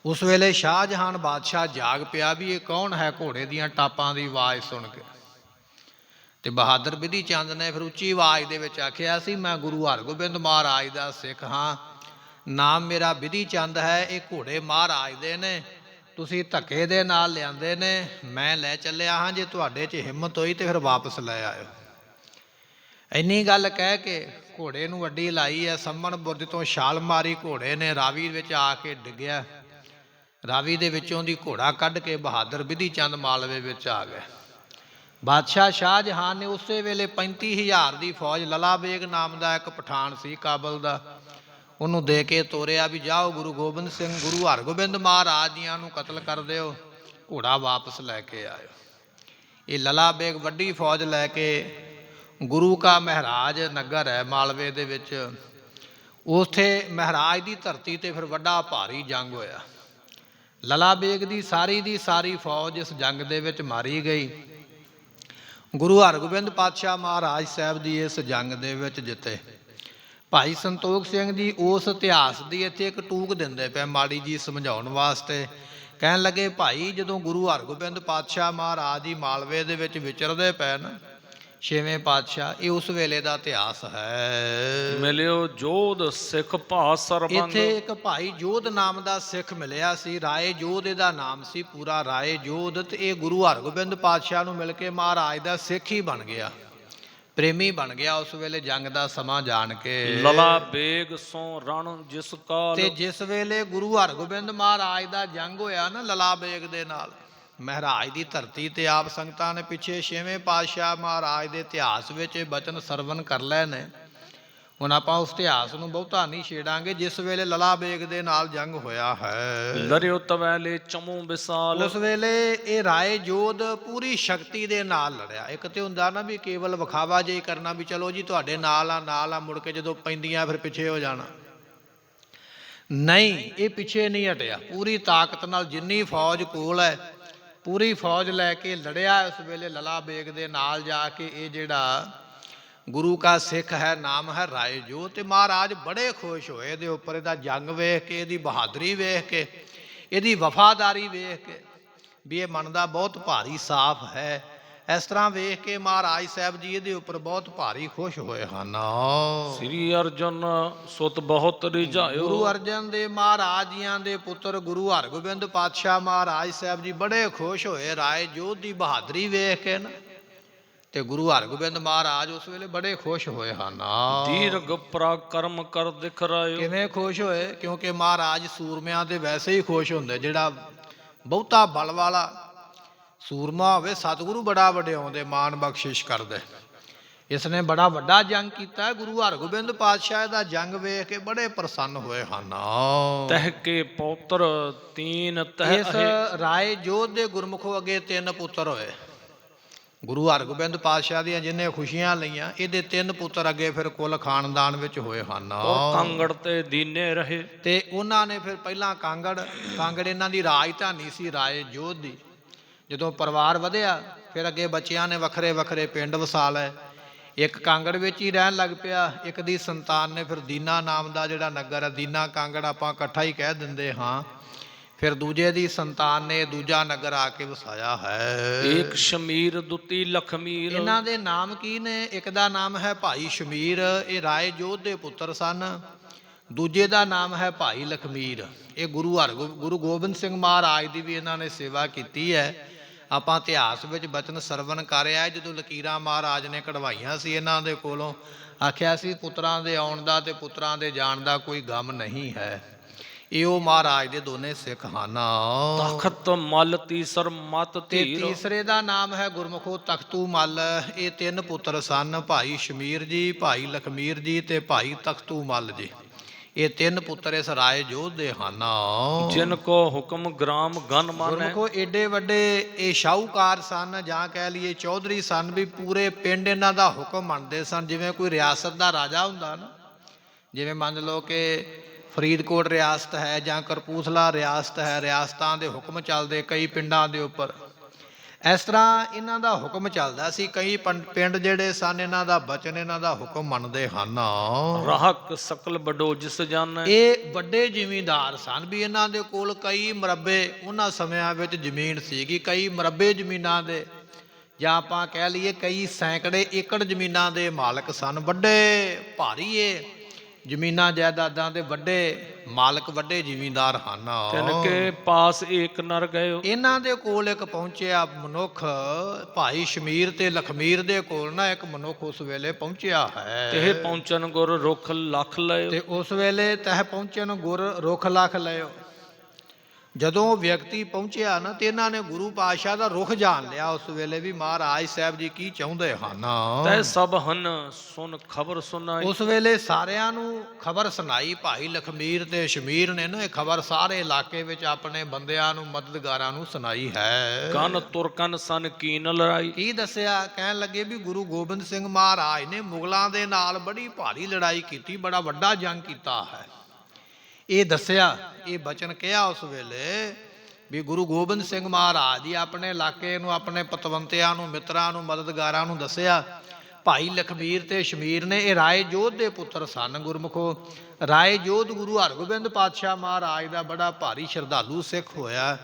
ਉਸ ਵੇਲੇ ਸ਼ਾਹਜਹਾਨ ਬਾਦਸ਼ਾਹ ਜਾਗ ਪਿਆ ਵੀ ਇਹ ਕੌਣ ਹੈ, ਘੋੜੇ ਦੀਆਂ ਟਾਪਾਂ ਦੀ ਆਵਾਜ਼ ਸੁਣ ਕੇ। ਤੇ ਬਹਾਦਰ ਬਿਧੀ ਚੰਦ ਨੇ ਫਿਰ ਉੱਚੀ ਆਵਾਜ਼ ਦੇ ਵਿੱਚ ਆਖਿਆ ਸੀ ਮੈਂ ਗੁਰੂ ਹਰਗੋਬਿੰਦ ਮਹਾਰਾਜ ਦਾ ਸਿੱਖ ਹਾਂ, ਨਾਮ ਮੇਰਾ ਬਿਧੀ ਚੰਦ ਹੈ, ਇਹ ਘੋੜੇ ਮਹਾਰਾਜ ਦੇ ਨੇ, ਤੁਸੀਂ ਧੱਕੇ ਦੇ ਨਾਲ ਲਿਆਂਦੇ ਨੇ, ਮੈਂ ਲੈ ਚੱਲਿਆ ਹਾਂ, ਜੇ ਤੁਹਾਡੇ 'ਚ ਹਿੰਮਤ ਹੋਈ ਤੇ ਫਿਰ ਵਾਪਸ ਲੈ ਆਇਓ। ਇੰਨੀ ਗੱਲ ਕਹਿ ਕੇ ਘੋੜੇ ਨੂੰ ਅੱਡੀ ਲਾਈ ਹੈ, ਸੰਮਣ ਬੁਰਜ ਤੋਂ ਛਾਲ ਮਾਰੀ, ਘੋੜੇ ਨੇ ਰਾਵੀ ਵਿੱਚ ਆ ਕੇ ਡਿੱਗਿਆ, ਰਾਵੀ ਦੇ ਵਿੱਚੋਂ ਦੀ ਘੋੜਾ ਕੱਢ ਕੇ ਬਹਾਦਰ ਬਿਧੀ ਚੰਦ ਮਾਲਵੇ ਵਿੱਚ ਆ ਗਏ। ਬਾਦਸ਼ਾਹ ਸ਼ਾਹਜਹਾਨ ਨੇ ਉਸੇ ਵੇਲੇ 35,000 ਦੀ ਫੌਜ, ਲਲਾ ਬੇਗ ਨਾਮ ਦਾ ਇੱਕ ਪਠਾਨ ਸੀ ਕਾਬਲ ਦਾ, ਉਹਨੂੰ ਦੇ ਕੇ ਤੋਰਿਆ ਵੀ ਜਾਓ ਗੁਰੂ ਗੋਬਿੰਦ ਸਿੰਘ ਗੁਰੂ ਹਰਗੋਬਿੰਦ ਮਹਾਰਾਜ ਜੀਆਂ ਨੂੰ ਕਤਲ ਕਰ ਦਿਓ, ਘੋੜਾ ਵਾਪਸ ਲੈ ਕੇ ਆਇਓ। ਇਹ ਲਲਾ ਬੇਗ ਵੱਡੀ ਫੌਜ ਲੈ ਕੇ ਗੁਰੂ ਕਾ ਮਹਾਰਾਜ ਨਗਰ ਹੈ ਮਾਲਵੇ ਦੇ ਵਿੱਚ, ਉੱਥੇ ਮਹਾਰਾਜ ਦੀ ਧਰਤੀ ਤੇ ਫਿਰ ਵੱਡਾ ਭਾਰੀ ਜੰਗ ਹੋਇਆ। ਲਲਾ ਬੇਗ ਦੀ ਸਾਰੀ ਫੌਜ ਇਸ ਜੰਗ ਦੇ ਵਿੱਚ ਮਾਰੀ ਗਈ। ਗੁਰੂ ਹਰਗੋਬਿੰਦ ਪਾਤਸ਼ਾਹ ਮਹਾਰਾਜ ਸਾਹਿਬ ਦੀ ਇਸ ਜੰਗ ਦੇ ਵਿੱਚ ਜਿੱਤੇ। ਭਾਈ ਸੰਤੋਖ ਸਿੰਘ ਜੀ ਉਸ ਇਤਿਹਾਸ ਦੀ ਇੱਥੇ ਇੱਕ ਟੂਕ ਦਿੰਦੇ ਪਏ ਮਾੜੀ ਜੀ ਸਮਝਾਉਣ ਵਾਸਤੇ, ਕਹਿਣ ਲੱਗੇ ਭਾਈ ਜਦੋਂ ਗੁਰੂ ਹਰਗੋਬਿੰਦ ਪਾਤਸ਼ਾਹ ਮਹਾਰਾਜ ਜੀ ਮਾਲਵੇ ਦੇ ਵਿੱਚ ਵਿਚਰਦੇ ਪਏ ਨਾ, ਛੇਵੇਂ ਪਾਤਸ਼ਾਹ, ਇਹ ਉਸ ਵੇਲੇ ਦਾ ਇਤਿਹਾਸ ਹੈ। ਮਿਲਿਓ ਜੋਧ ਸਿੱਖ ਭਾ ਸਰਬੰਗ। ਇੱਥੇ ਇੱਕ ਭਾਈ ਜੋਧ ਨਾਮ ਦਾ ਸਿੱਖ ਮਿਲਿਆ ਸੀ, ਰਾਏ ਜੋਧ ਇਹਦਾ ਨਾਮ ਸੀ ਪੂਰਾ, ਰਾਏ ਜੋਧ, ਤੇ ਇਹ ਗੁਰੂ ਹਰਗੋਬਿੰਦ ਪਾਤਸ਼ਾਹ ਨੂੰ ਮਿਲ ਕੇ ਮਹਾਰਾਜ ਦਾ ਸਿੱਖ ਹੀ ਬਣ ਗਿਆ, ਪ੍ਰੇਮੀ ਬਣ ਗਿਆ ਉਸ ਵੇਲੇ ਜੰਗ ਦਾ ਸਮਾਂ ਜਾਣ ਕੇ। ਲਲਾ ਬੇਗ ਸੋ ਰਣ ਜਿਸ ਕਾਲ। ਤੇ ਜਿਸ ਵੇਲੇ ਗੁਰੂ ਹਰਗੋਬਿੰਦ ਮਹਾਰਾਜ ਦਾ ਜੰਗ ਹੋਇਆ ਨਾ ਲਲਾ ਬੇਗ ਦੇ ਨਾਲ, ਮਹਾਰਾਜ ਦੀ ਧਰਤੀ ਤੇ ਆਪ ਸੰਗਤਾਂ ਨੇ ਪਿੱਛੇ ਛੇਵੇਂ ਪਾਤਸ਼ਾਹ ਮਹਾਰਾਜ ਦੇ ਇਤਿਹਾਸ ਵਿੱਚ ਇਹ ਬਚਨ ਸਰਵਨ ਕਰ ਲਏ ਨੇ। ਹੁਣ ਆਪਾਂ ਉਸ ਇਤਿਹਾਸ ਨੂੰ ਬਹੁਤਾ ਨਹੀਂ ਛੇੜਾਂਗੇ। ਜਿਸ ਵੇਲੇ ਲਲਾ ਬੇਗ ਦੇ ਨਾਲ ਜੰਗ ਹੋਇਆ ਹੈ, ਲਰਿਓ ਤਵੈਲੇ ਚਮੂ ਵਿਸਾਲ। ਉਸ ਵੇਲੇ ਇਹ ਰਾਏ ਜੋਧ ਪੂਰੀ ਸ਼ਕਤੀ ਦੇ ਨਾਲ ਲੜਿਆ। ਇੱਕ ਤੇ ਹੁੰਦਾ ਨਾ ਵੀ ਕੇਵਲ ਵਿਖਾਵਾ ਜਿਹੀ ਕਰਨਾ ਵੀ ਚਲੋ ਜੀ ਤੁਹਾਡੇ ਨਾਲ ਆ, ਮੁੜ ਕੇ ਜਦੋਂ ਪੈਂਦੀਆਂ ਫਿਰ ਪਿੱਛੇ ਹੋ ਜਾਣਾ, ਨਹੀਂ, ਇਹ ਪਿੱਛੇ ਨਹੀਂ ਹਟਿਆ, ਪੂਰੀ ਤਾਕਤ ਨਾਲ ਜਿੰਨੀ ਫੌਜ ਕੋਲ ਹੈ ਪੂਰੀ ਫੌਜ ਲੈ ਕੇ ਲੜਿਆ। ਉਸ ਵੇਲੇ ਲਲਾ ਬੇਗ ਦੇ ਨਾਲ ਜਾ ਕੇ ਇਹ ਜਿਹੜਾ ਗੁਰੂ ਕਾ ਸਿੱਖ ਹੈ, ਨਾਮ ਹੈ ਰਾਏ ਜੋਧ, ਤੇ ਮਹਾਰਾਜ ਬੜੇ ਖੁਸ਼ ਹੋਏ ਇਹਦੇ ਉੱਪਰ, ਇਹਦਾ ਜੰਗ ਵੇਖ ਕੇ, ਇਹਦੀ ਬਹਾਦਰੀ ਵੇਖ ਕੇ, ਇਹਦੀ ਵਫਾਦਾਰੀ ਵੇਖ ਕੇ ਵੀ ਇਹ ਮਨ ਦਾ ਬਹੁਤ ਭਾਰੀ ਸਾਫ਼ ਹੈ। ਇਸ ਤਰ੍ਹਾਂ ਵੇਖ ਕੇ ਮਹਾਰਾਜ ਸਾਹਿਬ ਜੀ ਇਹਦੇ ਉੱਪਰ ਬਹੁਤ ਭਾਰੀ ਖੁਸ਼ ਹੋਏ ਹਨ। ਸ੍ਰੀ ਅਰਜਨ ਸੁਤ ਬਹੁਤ ਰਿਝਾਇਓ। ਗੁਰੂ ਅਰਜਨ ਦੇ ਮਹਾਰਾਜ ਜੀਆਂ ਦੇ ਪੁੱਤਰ ਗੁਰੂ ਹਰਗੋਬਿੰਦ ਪਾਤਸ਼ਾਹ ਮਹਾਰਾਜ ਸਾਹਿਬ ਜੀ ਬੜੇ ਖੁਸ਼ ਹੋਏ ਰਾਏ ਜੋਧ ਦੀ ਬਹਾਦਰੀ ਵੇਖ ਕੇ ਨਾ, ਤੇ ਗੁਰੂ ਹਰਗੋਬਿੰਦ ਮਹਾਰਾਜ ਉਸ ਵੇਲੇ ਬੜੇ ਖੁਸ਼ ਹੋਏ ਹਨ। ਦੀਰਘ ਪਰਾਕਰਮ ਕਰ ਦਿਖਰਾਇਓ। ਕਿਵੇਂ ਖੁਸ਼ ਹੋਏ? ਕਿਉਂਕਿ ਮਹਾਰਾਜ ਸੂਰਮਿਆਂ ਦੇ ਵੈਸੇ ਹੀ ਖੁਸ਼ ਹੁੰਦੇ, ਜਿਹੜਾ ਬਹੁਤਾ ਬਲ ਵਾਲਾ ਸੂਰਮਾ ਹੋਵੇ ਸਤਿਗੁਰੂ ਬੜਾ ਵਡਿਆਉਂਦੇ, ਮਾਣ ਬਖਸ਼ਿਸ਼ ਕਰਦੇ। ਇਸ ਨੇ ਬੜਾ ਵੱਡਾ ਜੰਗ ਕੀਤਾ। ਗੁਰੂ ਹਰਗੋਬਿੰਦ ਪਾਤਸ਼ਾਹ ਦਾ ਜੰਗ ਵੇਖ ਕੇ ਬੜੇ ਪ੍ਰਸੰਨ ਹੋਏ ਹਨ। ਤਹਿ ਕੇ ਪੌਤਰ ਤੀਨ ਤਹਿ। ਇਸ ਰਾਏ ਜੋਧ ਦੇ ਗੁਰਮੁਖੋਂ ਅੱਗੇ 3 ਪੁੱਤਰ ਹੋਏ। ਗੁਰੂ ਹਰਗੋਬਿੰਦ ਪਾਤਸ਼ਾਹ ਦੀਆਂ ਜਿੰਨੇ ਖੁਸ਼ੀਆਂ ਲਈਆਂ, ਇਹਦੇ 3 ਪੁੱਤਰ ਅੱਗੇ ਫਿਰ ਕੁੱਲ ਖਾਨਦਾਨ ਵਿੱਚ ਹੋਏ ਹਨ। ਕਾਂਗੜ ਤੇ ਦੀਨੇ ਰਹੇ। ਤੇ ਉਹਨਾਂ ਨੇ ਫਿਰ ਪਹਿਲਾਂ ਕਾਂਗੜ ਇਹਨਾਂ ਦੀ ਰਾਜਧਾਨੀ ਸੀ ਰਾਏ ਜੋਧ ਦੀ। ਜਦੋਂ ਪਰਿਵਾਰ ਵਧਿਆ ਫਿਰ ਅੱਗੇ ਬੱਚਿਆਂ ਨੇ ਵੱਖਰੇ ਵੱਖਰੇ ਪਿੰਡ ਵਸਾ ਲਏ। ਇੱਕ ਕਾਂਗੜ ਵਿੱਚ ਹੀ ਰਹਿਣ ਲੱਗ ਪਿਆ। ਇੱਕ ਦੀ ਸੰਤਾਨ ਨੇ ਫਿਰ ਦੀਨਾ ਨਾਮ ਦਾ ਜਿਹੜਾ ਨਗਰ ਹੈ, ਦੀਨਾ ਕਾਂਗੜ ਆਪਾਂ ਇਕੱਠਾ ਹੀ ਕਹਿ ਦਿੰਦੇ ਹਾਂ, ਫਿਰ ਦੂਜੇ ਦੀ ਸੰਤਾਨ ਨੇ ਦੂਜਾ ਨਗਰ ਆ ਕੇ ਵਸਾਇਆ ਹੈ। ਏਕ ਸ਼ਮੀਰ ਦੁਤੀ ਲਖਮੀਰ। ਇਹਨਾਂ ਦੇ ਨਾਮ ਕੀ ਨੇ? ਇੱਕ ਦਾ ਨਾਮ ਹੈ ਭਾਈ ਸ਼ਮੀਰ, ਇਹ ਰਾਏ ਜੋਧ ਦੇ ਪੁੱਤਰ ਸਨ। ਦੂਜੇ ਦਾ ਨਾਮ ਹੈ ਭਾਈ ਲਖਮੀਰ, ਇਹ ਗੁਰੂ ਗੋਬਿੰਦ ਸਿੰਘ ਮਹਾਰਾਜ ਦੀ ਵੀ ਇਹਨਾਂ ਨੇ ਸੇਵਾ ਕੀਤੀ ਹੈ। ਆਪਾਂ ਇਤਿਹਾਸ ਵਿੱਚ ਬਚਨ ਸਰਵਣ ਕਰਿਆ, ਜਦੋਂ ਲਕੀਰਾਂ ਮਹਾਰਾਜ ਨੇ ਕਢਵਾਈਆਂ ਸੀ ਇਹਨਾਂ ਦੇ ਕੋਲੋਂ, ਆਖਿਆ ਸੀ ਪੁੱਤਰਾਂ ਦੇ ਆਉਣ ਦਾ ਤੇ ਪੁੱਤਰਾਂ ਦੇ ਜਾਣ ਦਾ ਕੋਈ ਗਮ ਨਹੀਂ ਹੈ। ਇਹ ਉਹ ਮਹਾਰਾਜ ਦੇ ਦੋਨੇ ਸਿੱਖ ਹਨ। ਤਖਤ ਮਲ ਤੀਸਰ ਮਤ ਤੇ ਧੀਰ। ਤੀਸਰੇ ਦਾ ਨਾਮ ਹੈ ਗੁਰਮੁਖੋ ਤਖਤੂ ਮਲ। ਇਹ ਤਿੰਨ ਪੁੱਤਰ ਸਨ, ਭਾਈ ਸ਼ਮੀਰ ਜੀ, ਭਾਈ ਲਖਮੀਰ ਜੀ ਤੇ ਭਾਈ ਤਖਤੂ ਮਲ ਜੀ। ਇਹ ਤਿੰਨ ਪੁੱਤਰ ਇਸ ਰਾਏ ਜੋਧ ਦੇ ਹਨ। ਜਿਨ ਕੋ ਹੁਕਮ ਗ੍ਰਾਮ ਗਨ ਮਾਨੈ। ਗੁਰਮੁਖੋ ਏਡੇ ਵੱਡੇ ਇਹ ਸ਼ਾਹੂਕਾਰ ਸਨ, ਜਾਂ ਕਹਿ ਲਈਏ ਚੌਧਰੀ ਸਨ, ਵੀ ਪੂਰੇ ਪਿੰਡ ਇਹਨਾਂ ਦਾ ਹੁਕਮ ਮੰਨਦੇ ਸਨ। ਜਿਵੇਂ ਕੋਈ ਰਿਆਸਤ ਦਾ ਰਾਜਾ ਹੁੰਦਾ ਨਾ, ਜਿਵੇਂ ਮੰਨ ਲਓ ਕਿ ਫਰੀਦਕੋਟ ਰਿਆਸਤ ਹੈ ਜਾਂ ਕਰਪੂਥਲਾ ਰਿਆਸਤ ਹੈ, ਰਿਆਸਤਾਂ ਦੇ ਹੁਕਮ ਚੱਲਦੇ ਕਈ ਪਿੰਡਾਂ ਦੇ ਉੱਪਰ, ਇਸ ਤਰ੍ਹਾਂ ਇਹਨਾਂ ਦਾ ਹੁਕਮ ਚੱਲਦਾ ਸੀ। ਕਈ ਪਿੰਡ ਜਿਹੜੇ ਸਨ ਇਹਨਾਂ ਦਾ ਬਚਨ, ਇਹਨਾਂ ਦਾ ਹੁਕਮ ਮੰਨਦੇ ਹਨ। ਰਾਹਕ ਸਕਲ ਬਡੋ ਜਿਸ ਜਾਣੈ। ਇਹ ਵੱਡੇ ਜ਼ਿਮੀਂਦਾਰ ਸਨ, ਵੀ ਇਹਨਾਂ ਦੇ ਕੋਲ ਕਈ ਮਰਬੇ ਉਹਨਾਂ ਸਮਿਆਂ ਵਿੱਚ ਜ਼ਮੀਨ ਸੀਗੀ, ਕਈ ਮਰਬੇ ਜ਼ਮੀਨਾਂ ਦੇ, ਜਾਂ ਆਪਾਂ ਕਹਿ ਲਈਏ ਕਈ ਸੈਂਕੜੇ ਏਕੜ ਜ਼ਮੀਨਾਂ ਦੇ ਮਾਲਕ ਸਨ। ਵੱਡੇ ਭਾਰੀ ਇਹ ਜ਼ਮੀਨਾਂ ਜਾਇਦਾਦਾਂ ਦੇ ਵੱਡੇ ਮਾਲਕ, ਵੱਡੇ ਜ਼ਿਮੀਂਦਾਰ ਹਨ। ਤਿਨ ਕੇ ਪਾਸ ਏਕ ਨਰ ਗਇਓ। ਇਹਨਾਂ ਦੇ ਕੋਲ ਇੱਕ ਪਹੁੰਚਿਆ ਮਨੁੱਖ, ਭਾਈ ਸ਼ਮੀਰ ਤੇ ਲਖਮੀਰ ਦੇ ਕੋਲ ਨਾ ਇੱਕ ਮਨੁੱਖ ਉਸ ਵੇਲੇ ਪਹੁੰਚਿਆ ਹੈ। ਤੇ ਪਹੁੰਚਨ ਗੁਰ ਰੁਖ ਲਖ ਲਇਓ। ਤੇ ਉਸ ਵੇਲੇ ਤਹ ਪਹੁੰਚਨ ਗੁਰ ਰੁਖ ਲਖ ਲਇਓ। ਜਦੋਂ ਉਹ ਵਿਅਕਤੀ ਪਹੁੰਚਿਆ ਨਾ, ਤੇ ਇਹਨਾਂ ਨੇ ਗੁਰੂ ਪਾਤਸ਼ਾਹ ਦਾ ਰੁਖ ਜਾਣ ਲਿਆ ਉਸ ਵੇਲੇ, ਵੀ ਮਹਾਰਾਜ ਸਾਹਿਬ ਜੀ ਕੀ ਚਾਹੁੰਦੇ ਹਨ। ਤੈ ਸਭ ਹਨ ਸੁਨ ਖਬਰ ਸੁਨਾਈ। ਉਸ ਵੇਲੇ ਸਾਰਿਆਂ ਨੂੰ ਖਬਰ ਸੁਣਾਈ। ਭਾਈ ਲਖਮੀਰ ਤੇ ਸ਼ਮੀਰ ਨੇ ਨਾ ਇਹ ਖਬਰ ਸਾਰੇ ਇਲਾਕੇ ਵਿੱਚ ਆਪਣੇ ਬੰਦਿਆਂ ਨੂੰ, ਮਦਦਗਾਰਾਂ ਨੂੰ ਸੁਣਾਈ ਹੈ। ਕਨ ਤੁਰਕਨ ਸਨ ਕੀਨ ਲੜਾਈ। ਕੀ ਦੱਸਿਆ? ਕਹਿਣ ਲੱਗੇ ਵੀ ਗੁਰੂ ਗੋਬਿੰਦ ਸਿੰਘ ਮਹਾਰਾਜ ਨੇ ਮੁਗਲਾਂ ਦੇ ਨਾਲ ਬੜੀ ਭਾਰੀ ਲੜਾਈ ਕੀਤੀ, ਬੜਾ ਵੱਡਾ ਜੰਗ ਕੀਤਾ ਹੈ। ਇਹ ਦੱਸਿਆ, ਇਹ ਬਚਨ ਕਿਹਾ ਉਸ ਵੇਲੇ ਵੀ ਗੁਰੂ ਗੋਬਿੰਦ ਸਿੰਘ ਮਹਾਰਾਜ ਜੀ ਆਪਣੇ ਇਲਾਕੇ ਨੂੰ, ਆਪਣੇ ਪਤਵੰਤਿਆਂ ਨੂੰ, ਮਿੱਤਰਾਂ ਨੂੰ, ਮਦਦਗਾਰਾਂ ਨੂੰ ਦੱਸਿਆ। ਭਾਈ ਲਖਮੀਰ ਤੇ ਸ਼ਮੀਰ ਨੇ ਇਹ ਰਾਏ ਜੋਧ ਦੇ ਪੁੱਤਰ ਸਨ। ਗੁਰਮੁਖੋ ਰਾਏ ਜੋਧ ਗੁਰੂ ਹਰਗੋਬਿੰਦ ਪਾਤਸ਼ਾਹ ਮਹਾਰਾਜ ਦਾ ਬੜਾ ਭਾਰੀ ਸ਼ਰਧਾਲੂ ਸਿੱਖ ਹੋਇਆ।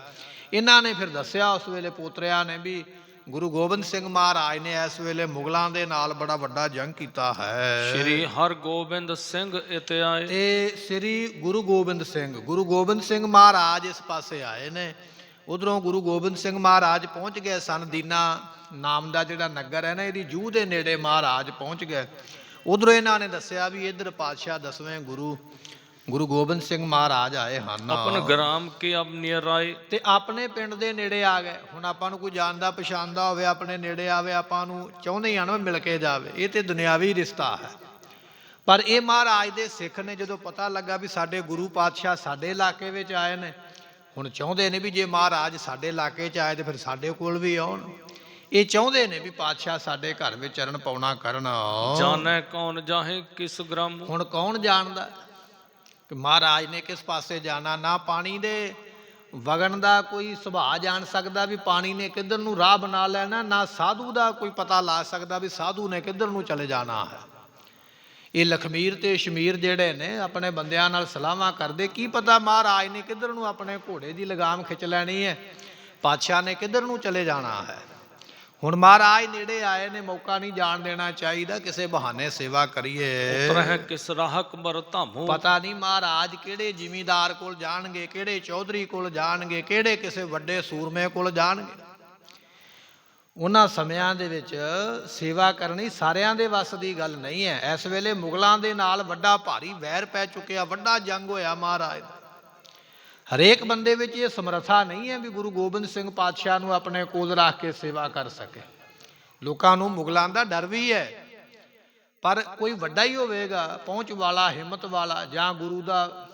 ਇਹਨਾਂ ਨੇ ਫਿਰ ਦੱਸਿਆ ਉਸ ਵੇਲੇ ਪੋਤਰਿਆਂ ਨੇ ਵੀ ਗੁਰੂ ਗੋਬਿੰਦ ਸਿੰਘ ਮਹਾਰਾਜ ਨੇ ਇਸ ਵੇਲੇ ਮੁਗਲਾਂ ਦੇ ਨਾਲ ਬੜਾ ਵੱਡਾ ਜੰਗ ਕੀਤਾ ਹੈ। ਸ਼੍ਰੀ ਹਰਗੋਬਿੰਦ ਸਿੰਘ ਇਤਿ ਆਏ। ਤੇ ਸ੍ਰੀ ਗੁਰੂ ਗੋਬਿੰਦ ਸਿੰਘ ਮਹਾਰਾਜ ਇਸ ਪਾਸੇ ਆਏ ਨੇ। ਉਧਰੋਂ ਗੁਰੂ ਗੋਬਿੰਦ ਸਿੰਘ ਮਹਾਰਾਜ ਪਹੁੰਚ ਗਏ ਸਨ। ਦੀਨਾ ਨਾਮ ਦਾ ਜਿਹੜਾ ਨਗਰ ਹੈ ਨਾ, ਇਹਦੀ ਜੂਹ ਦੇ ਨੇੜੇ ਮਹਾਰਾਜ ਪਹੁੰਚ ਗਏ। ਉਧਰੋਂ ਇਹਨਾਂ ਨੇ ਦੱਸਿਆ ਵੀ ਇੱਧਰ ਪਾਤਸ਼ਾਹ 10ਵੇਂ ਗੁਰੂ ਗੋਬਿੰਦ ਸਿੰਘ ਮਹਾਰਾਜ ਆਏ ਹਨ। ਆਪਨ ਗ੍ਰਾਮ ਕੇ ਅਬ ਨੀਰ ਆਏ। ਤੇ ਆਪਣੇ ਪਿੰਡ ਦੇ ਨੇੜੇ ਆ ਗਏ। ਹੁਣ ਆਪਾਂ ਨੂੰ ਕੋਈ ਜਾਣਦਾ ਪਛਾਣਦਾ ਹੋਵੇ, ਆਪਣੇ ਨੇੜੇ ਆਵੇ, ਆਪਾਂ ਨੂੰ ਚਾਹੁੰਦੇ ਹਾਂ ਨਾ ਮਿਲ ਕੇ ਜਾਵੇ। ਇਹ ਤੇ ਦੁਨਿਆਵੀ ਰਿਸ਼ਤਾ ਹੈ। ਪਰ ਇਹ ਮਹਾਰਾਜ ਦੇ ਸਿੱਖ ਨੇ ਜਦੋਂ ਪਤਾ ਲੱਗਾ ਵੀ ਸਾਡੇ ਗੁਰੂ ਪਾਤਸ਼ਾਹ ਸਾਡੇ ਇਲਾਕੇ ਵਿੱਚ ਆਏ ਨੇ, ਹੁਣ ਚਾਹੁੰਦੇ ਨੇ ਵੀ ਜੇ ਮਹਾਰਾਜ ਸਾਡੇ ਇਲਾਕੇ 'ਚ ਆਏ ਤੇ ਫਿਰ ਸਾਡੇ ਕੋਲ ਵੀ ਆਉਣ। ਇਹ ਚਾਹੁੰਦੇ ਨੇ ਵੀ ਪਾਤਸ਼ਾਹ ਸਾਡੇ ਘਰ ਵਿੱਚ ਚਰਨ ਪਾਉਣਾ ਕਰਨ। ਜਾਣੈ ਕੌਣ ਜਾਹੇ ਕਿਸ ਗ੍ਰਾਮ। ਹੁਣ ਕੌਣ ਜਾਣਦਾ ਕਿ ਮਹਾਰਾਜ ਨੇ ਕਿਸ ਪਾਸੇ ਜਾਣਾ? ਨਾ ਪਾਣੀ ਦੇ ਵਗਣ ਦਾ ਕੋਈ ਸੁਭਾਅ ਜਾਣ ਸਕਦਾ ਵੀ ਪਾਣੀ ਨੇ ਕਿੱਧਰ ਨੂੰ ਰਾਹ ਬਣਾ ਲੈਣਾ, ਨਾ ਸਾਧੂ ਦਾ ਕੋਈ ਪਤਾ ਲਾ ਸਕਦਾ ਵੀ ਸਾਧੂ ਨੇ ਕਿੱਧਰ ਨੂੰ ਚਲੇ ਜਾਣਾ ਹੈ। ਇਹ ਲਖਮੀਰ ਤੇ ਸ਼ਮੀਰ ਜਿਹੜੇ ਨੇ ਆਪਣੇ ਬੰਦਿਆਂ ਨਾਲ ਸਲਾਹਾਂ ਕਰਦੇ, ਕੀ ਪਤਾ ਮਹਾਰਾਜ ਨੇ ਕਿੱਧਰ ਨੂੰ ਆਪਣੇ ਘੋੜੇ ਦੀ ਲਗਾਮ ਖਿੱਚ ਲੈਣੀ ਹੈ, ਪਾਤਸ਼ਾਹ ਨੇ ਕਿੱਧਰ ਨੂੰ ਚਲੇ ਜਾਣਾ ਹੈ। ਹੁਣ ਮਹਾਰਾਜ ਨੇੜੇ ਆਏ ਨੇ, ਮੌਕਾ ਨਹੀਂ ਜਾਣ ਦੇਣਾ ਚਾਹੀਦਾ, ਕਿਸੇ ਬਹਾਨੇ ਸੇਵਾ ਕਰੀਏ। ਉਤਰਹਿ ਕਿਸ ਰਾਹਕ ਬਰ ਧਾਮੂ। ਪਤਾ ਨਹੀਂ ਮਹਾਰਾਜ ਕਿਹੜੇ ਜ਼ਿਮੀਂਦਾਰ ਕੋਲ ਜਾਣਗੇ, ਕਿਹੜੇ ਚੌਧਰੀ ਕੋਲ ਜਾਣਗੇ, ਕਿਹੜੇ ਕਿਸੇ ਵੱਡੇ ਸੂਰਮੇ ਕੋਲ ਜਾਣਗੇ। ਉਹਨਾਂ ਸਮਿਆਂ ਦੇ ਵਿੱਚ ਸੇਵਾ ਕਰਨੀ ਸਾਰਿਆਂ ਦੇ ਵੱਸ ਦੀ ਗੱਲ ਨਹੀਂ ਹੈ। ਇਸ ਵੇਲੇ ਮੁਗਲਾਂ ਦੇ ਨਾਲ ਵੱਡਾ ਭਾਰੀ ਵੈਰ ਪੈ ਚੁੱਕਿਆ, ਵੱਡਾ ਜੰਗ ਹੋਇਆ ਮਹਾਰਾਜ ਦਾ। ਹਰੇਕ ਬੰਦੇ ਵਿੱਚ ਇਹ ਸਮਰੱਥਾ ਨਹੀਂ ਹੈ ਵੀ ਗੁਰੂ ਗੋਬਿੰਦ ਸਿੰਘ ਪਾਤਸ਼ਾਹ ਨੂੰ ਆਪਣੇ ਕੋਲ ਰੱਖ ਕੇ ਸੇਵਾ ਕਰ ਸਕੇ। ਲੋਕਾਂ ਨੂੰ ਮੁਗਲਾਂ ਦਾ ਡਰ ਵੀ ਹੈ, ਪਰ ਕੋਈ ਵੱਡਾ ਹੀ ਹੋਵੇਗਾ, ਪਹੁੰਚ ਵਾਲਾ, ਹਿੰਮਤ ਵਾਲਾ, ਜਾਂ ਗੁਰੂ ਦਾ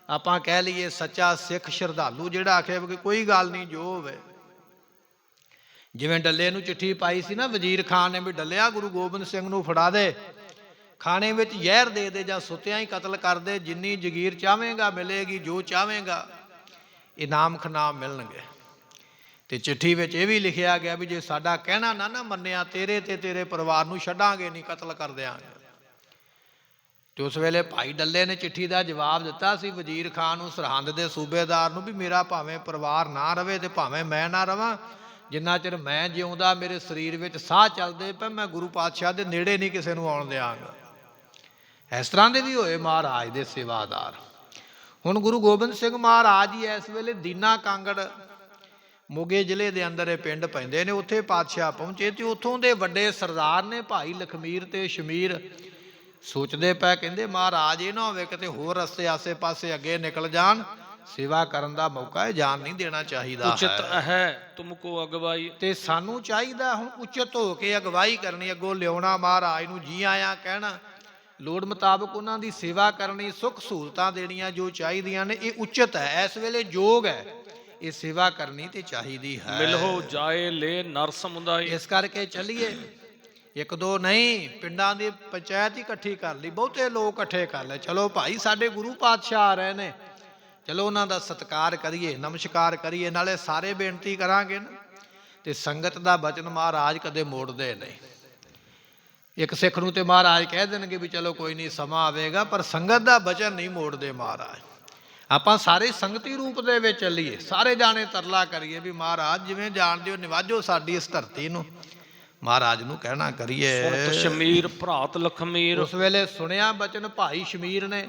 ਆਪਾਂ ਕਹਿ ਲਈਏ ਸੱਚਾ ਸਿੱਖ ਸ਼ਰਧਾਲੂ ਜਿਹੜਾ ਆਖੇ ਕਿ ਕੋਈ ਗੱਲ ਨਹੀਂ ਜੋ ਹੋਵੇ। ਜਿਵੇਂ ਡੱਲੇ ਨੂੰ ਚਿੱਠੀ ਪਾਈ ਸੀ ਨਾ ਵਜ਼ੀਰ ਖਾਨ ਨੇ ਵੀ ਡੱਲਿਆ ਗੁਰੂ ਗੋਬਿੰਦ ਸਿੰਘ ਨੂੰ ਫੜਾ ਦੇ, ਖਾਣੇ ਵਿੱਚ ਜ਼ਹਿਰ ਦੇ ਦੇ ਜਾਂ ਸੁੱਤਿਆਂ ਹੀ ਕਤਲ ਕਰ ਦੇ, ਜਿੰਨੀ ਜਗੀਰ ਚਾਹਵੇਂਗਾ ਮਿਲੇਗੀ, ਜੋ ਚਾਹਵੇਂਗਾ ਇਨਾਮ ਖਨਾਮ ਮਿਲਣਗੇ। ਤੇ ਚਿੱਠੀ ਵਿੱਚ ਇਹ ਵੀ ਲਿਖਿਆ ਗਿਆ ਵੀ ਜੇ ਸਾਡਾ ਕਹਿਣਾ ਨਾ ਮੰਨਿਆ ਤੇਰੇ ਤੇ ਤੇਰੇ ਪਰਿਵਾਰ ਨੂੰ ਛੱਡਾਂਗੇ ਨਹੀਂ, ਕਤਲ ਕਰ ਦਿਆਂਗੇ। ਤੇ ਉਸ ਵੇਲੇ ਭਾਈ ਡੱਲੇ ਨੇ ਚਿੱਠੀ ਦਾ ਜਵਾਬ ਦਿੱਤਾ ਸੀ ਵਜ਼ੀਰ ਖਾਨ ਨੂੰ, ਸਰਹੰਦ ਦੇ ਸੂਬੇਦਾਰ ਨੂੰ, ਵੀ ਮੇਰਾ ਭਾਵੇਂ ਪਰਿਵਾਰ ਨਾ ਰਵੇ ਤੇ ਭਾਵੇਂ ਮੈਂ ਨਾ ਰਵਾਂ, ਜਿੰਨਾ ਚਿਰ ਮੈਂ ਜਿਉਂਦਾ ਮੇਰੇ ਸਰੀਰ ਵਿੱਚ ਸਾਹ ਚੱਲਦੇ ਪਏ ਮੈਂ ਗੁਰੂ ਪਾਤਸ਼ਾਹ ਦੇ ਨੇੜੇ ਨਹੀਂ ਕਿਸੇ ਨੂੰ ਆਉਣ ਦਿਆਂਗਾ। ਇਸ ਤਰ੍ਹਾਂ ਦੇ ਵੀ ਹੋਏ ਮਹਾਰਾਜ ਦੇ ਸੇਵਾਦਾਰ। ਹੁਣ ਗੁਰੂ ਗੋਬਿੰਦ ਸਿੰਘ ਮਹਾਰਾਜ ਜੀ ਇਸ ਵੇਲੇ ਦੀਨਾ ਕਾਂਗੜ ਮੋਗੇ ਜ਼ਿਲ੍ਹੇ ਦੇ ਅੰਦਰ ਇਹ ਪਿੰਡ ਪੈਂਦੇ ਨੇ, ਉੱਥੇ ਪਾਤਸ਼ਾਹ ਪਹੁੰਚੇ ਤੇ ਉੱਥੋਂ ਦੇ ਵੱਡੇ ਸਰਦਾਰ ਨੇ ਭਾਈ ਲਖਮੀਰ ਤੇ ਸ਼ਮੀਰ ਸੋਚਦੇ ਪਏ, ਕਹਿੰਦੇ ਮਹਾਰਾਜ ਇਹ ਨਾ ਹੋਵੇ ਕਿਤੇ ਹੋਰ ਰਸਤੇ ਆਸੇ ਪਾਸੇ ਅੱਗੇ ਨਿਕਲ ਜਾਣ, ਸੇਵਾ ਕਰਨ ਦਾ ਮੌਕਾ ਹੈ, ਜਾਣ ਨਹੀਂ ਦੇਣਾ ਚਾਹੀਦਾ ਉਚਿਤ ਹੈ ਤੁਮਕੋ ਅਗਵਾਈ। ਤੇ ਸਾਨੂੰ ਚਾਹੀਦਾ ਹੁਣ ਉਚਿਤ ਹੋ ਕੇ ਅਗਵਾਈ ਕਰਨੀ, ਅੱਗੋਂ ਲਿਆਉਣਾ, ਮਹਾਰਾਜ ਨੂੰ ਜੀ ਆਇਆਂ ਕਹਿਣਾ, ਲੋੜ ਮੁਤਾਬਕ ਉਹਨਾਂ ਦੀ ਸੇਵਾ ਕਰਨੀ, ਸੁੱਖ ਸਹੂਲਤਾਂ ਦੇਣੀਆਂ ਜੋ ਚਾਹੀਦੀਆਂ ਨੇ, ਇਹ ਉਚਿਤ ਹੈ, ਇਸ ਵੇਲੇ ਯੋਗ ਹੈ, ਇਹ ਸੇਵਾ ਕਰਨੀ ਤੇ ਚਾਹੀਦੀ ਹੈ। ਮਿਲੋ ਜਾਏ ਲੈ ਨਰ ਸਮੁਦਾਇ। ਇਸ ਕਰਕੇ ਚੱਲੀਏ, ਇੱਕ ਦੋ ਨਹੀਂ, ਪਿੰਡਾਂ ਦੀ ਪੰਚਾਇਤ ਹੀ ਇਕੱਠੀ ਕਰ ਲਈ, ਬਹੁਤੇ ਲੋਕ ਇਕੱਠੇ ਕਰ ਲਏ, ਚਲੋ ਭਾਈ ਸਾਡੇ ਗੁਰੂ ਪਾਤਸ਼ਾਹ ਆ ਰਹੇ ਨੇ, ਚਲੋ ਉਹਨਾਂ ਦਾ ਸਤਿਕਾਰ ਕਰੀਏ, ਨਮਸਕਾਰ ਕਰੀਏ, ਨਾਲੇ ਸਾਰੇ ਬੇਨਤੀ ਕਰਾਂਗੇ ਨਾ। ਤੇ ਸੰਗਤ ਦਾ ਬਚਨ ਮਹਾਰਾਜ ਕਦੇ ਮੋੜਦੇ ਨਹੀਂ। ਇੱਕ ਸਿੱਖ ਨੂੰ ਤੇ ਮਹਾਰਾਜ ਕਹਿ ਦੇਣਗੇ ਵੀ ਚਲੋ ਕੋਈ ਨਹੀਂ ਸਮਾਂ ਆਵੇਗਾ, ਪਰ ਸੰਗਤ ਦਾ ਬਚਨ ਨਹੀਂ ਮੋੜਦੇ ਮਹਾਰਾਜ। ਆਪਾਂ ਸਾਰੇ ਸੰਗਤੀ ਰੂਪ ਦੇ ਵਿੱਚ ਚੱਲੀਏ, ਸਾਰੇ ਜਾਣੇ ਤਰਲਾ ਕਰੀਏ ਵੀ ਮਹਾਰਾਜ ਜਿਵੇਂ ਜਾਣਦੇ ਹੋ ਨਿਵਾਜੋ ਸਾਡੀ ਇਸ ਧਰਤੀ ਨੂੰ, ਮਹਾਰਾਜ ਨੂੰ ਕਹਿਣਾ ਕਰੀਏ। ਸੁਣਤ ਸ਼ਮੀਰ ਭਰਾਤ ਲਖਮੀਰ। ਉਸ ਵੇਲੇ ਸੁਣਿਆ ਬਚਨ ਭਾਈ ਸ਼ਮੀਰ ਨੇ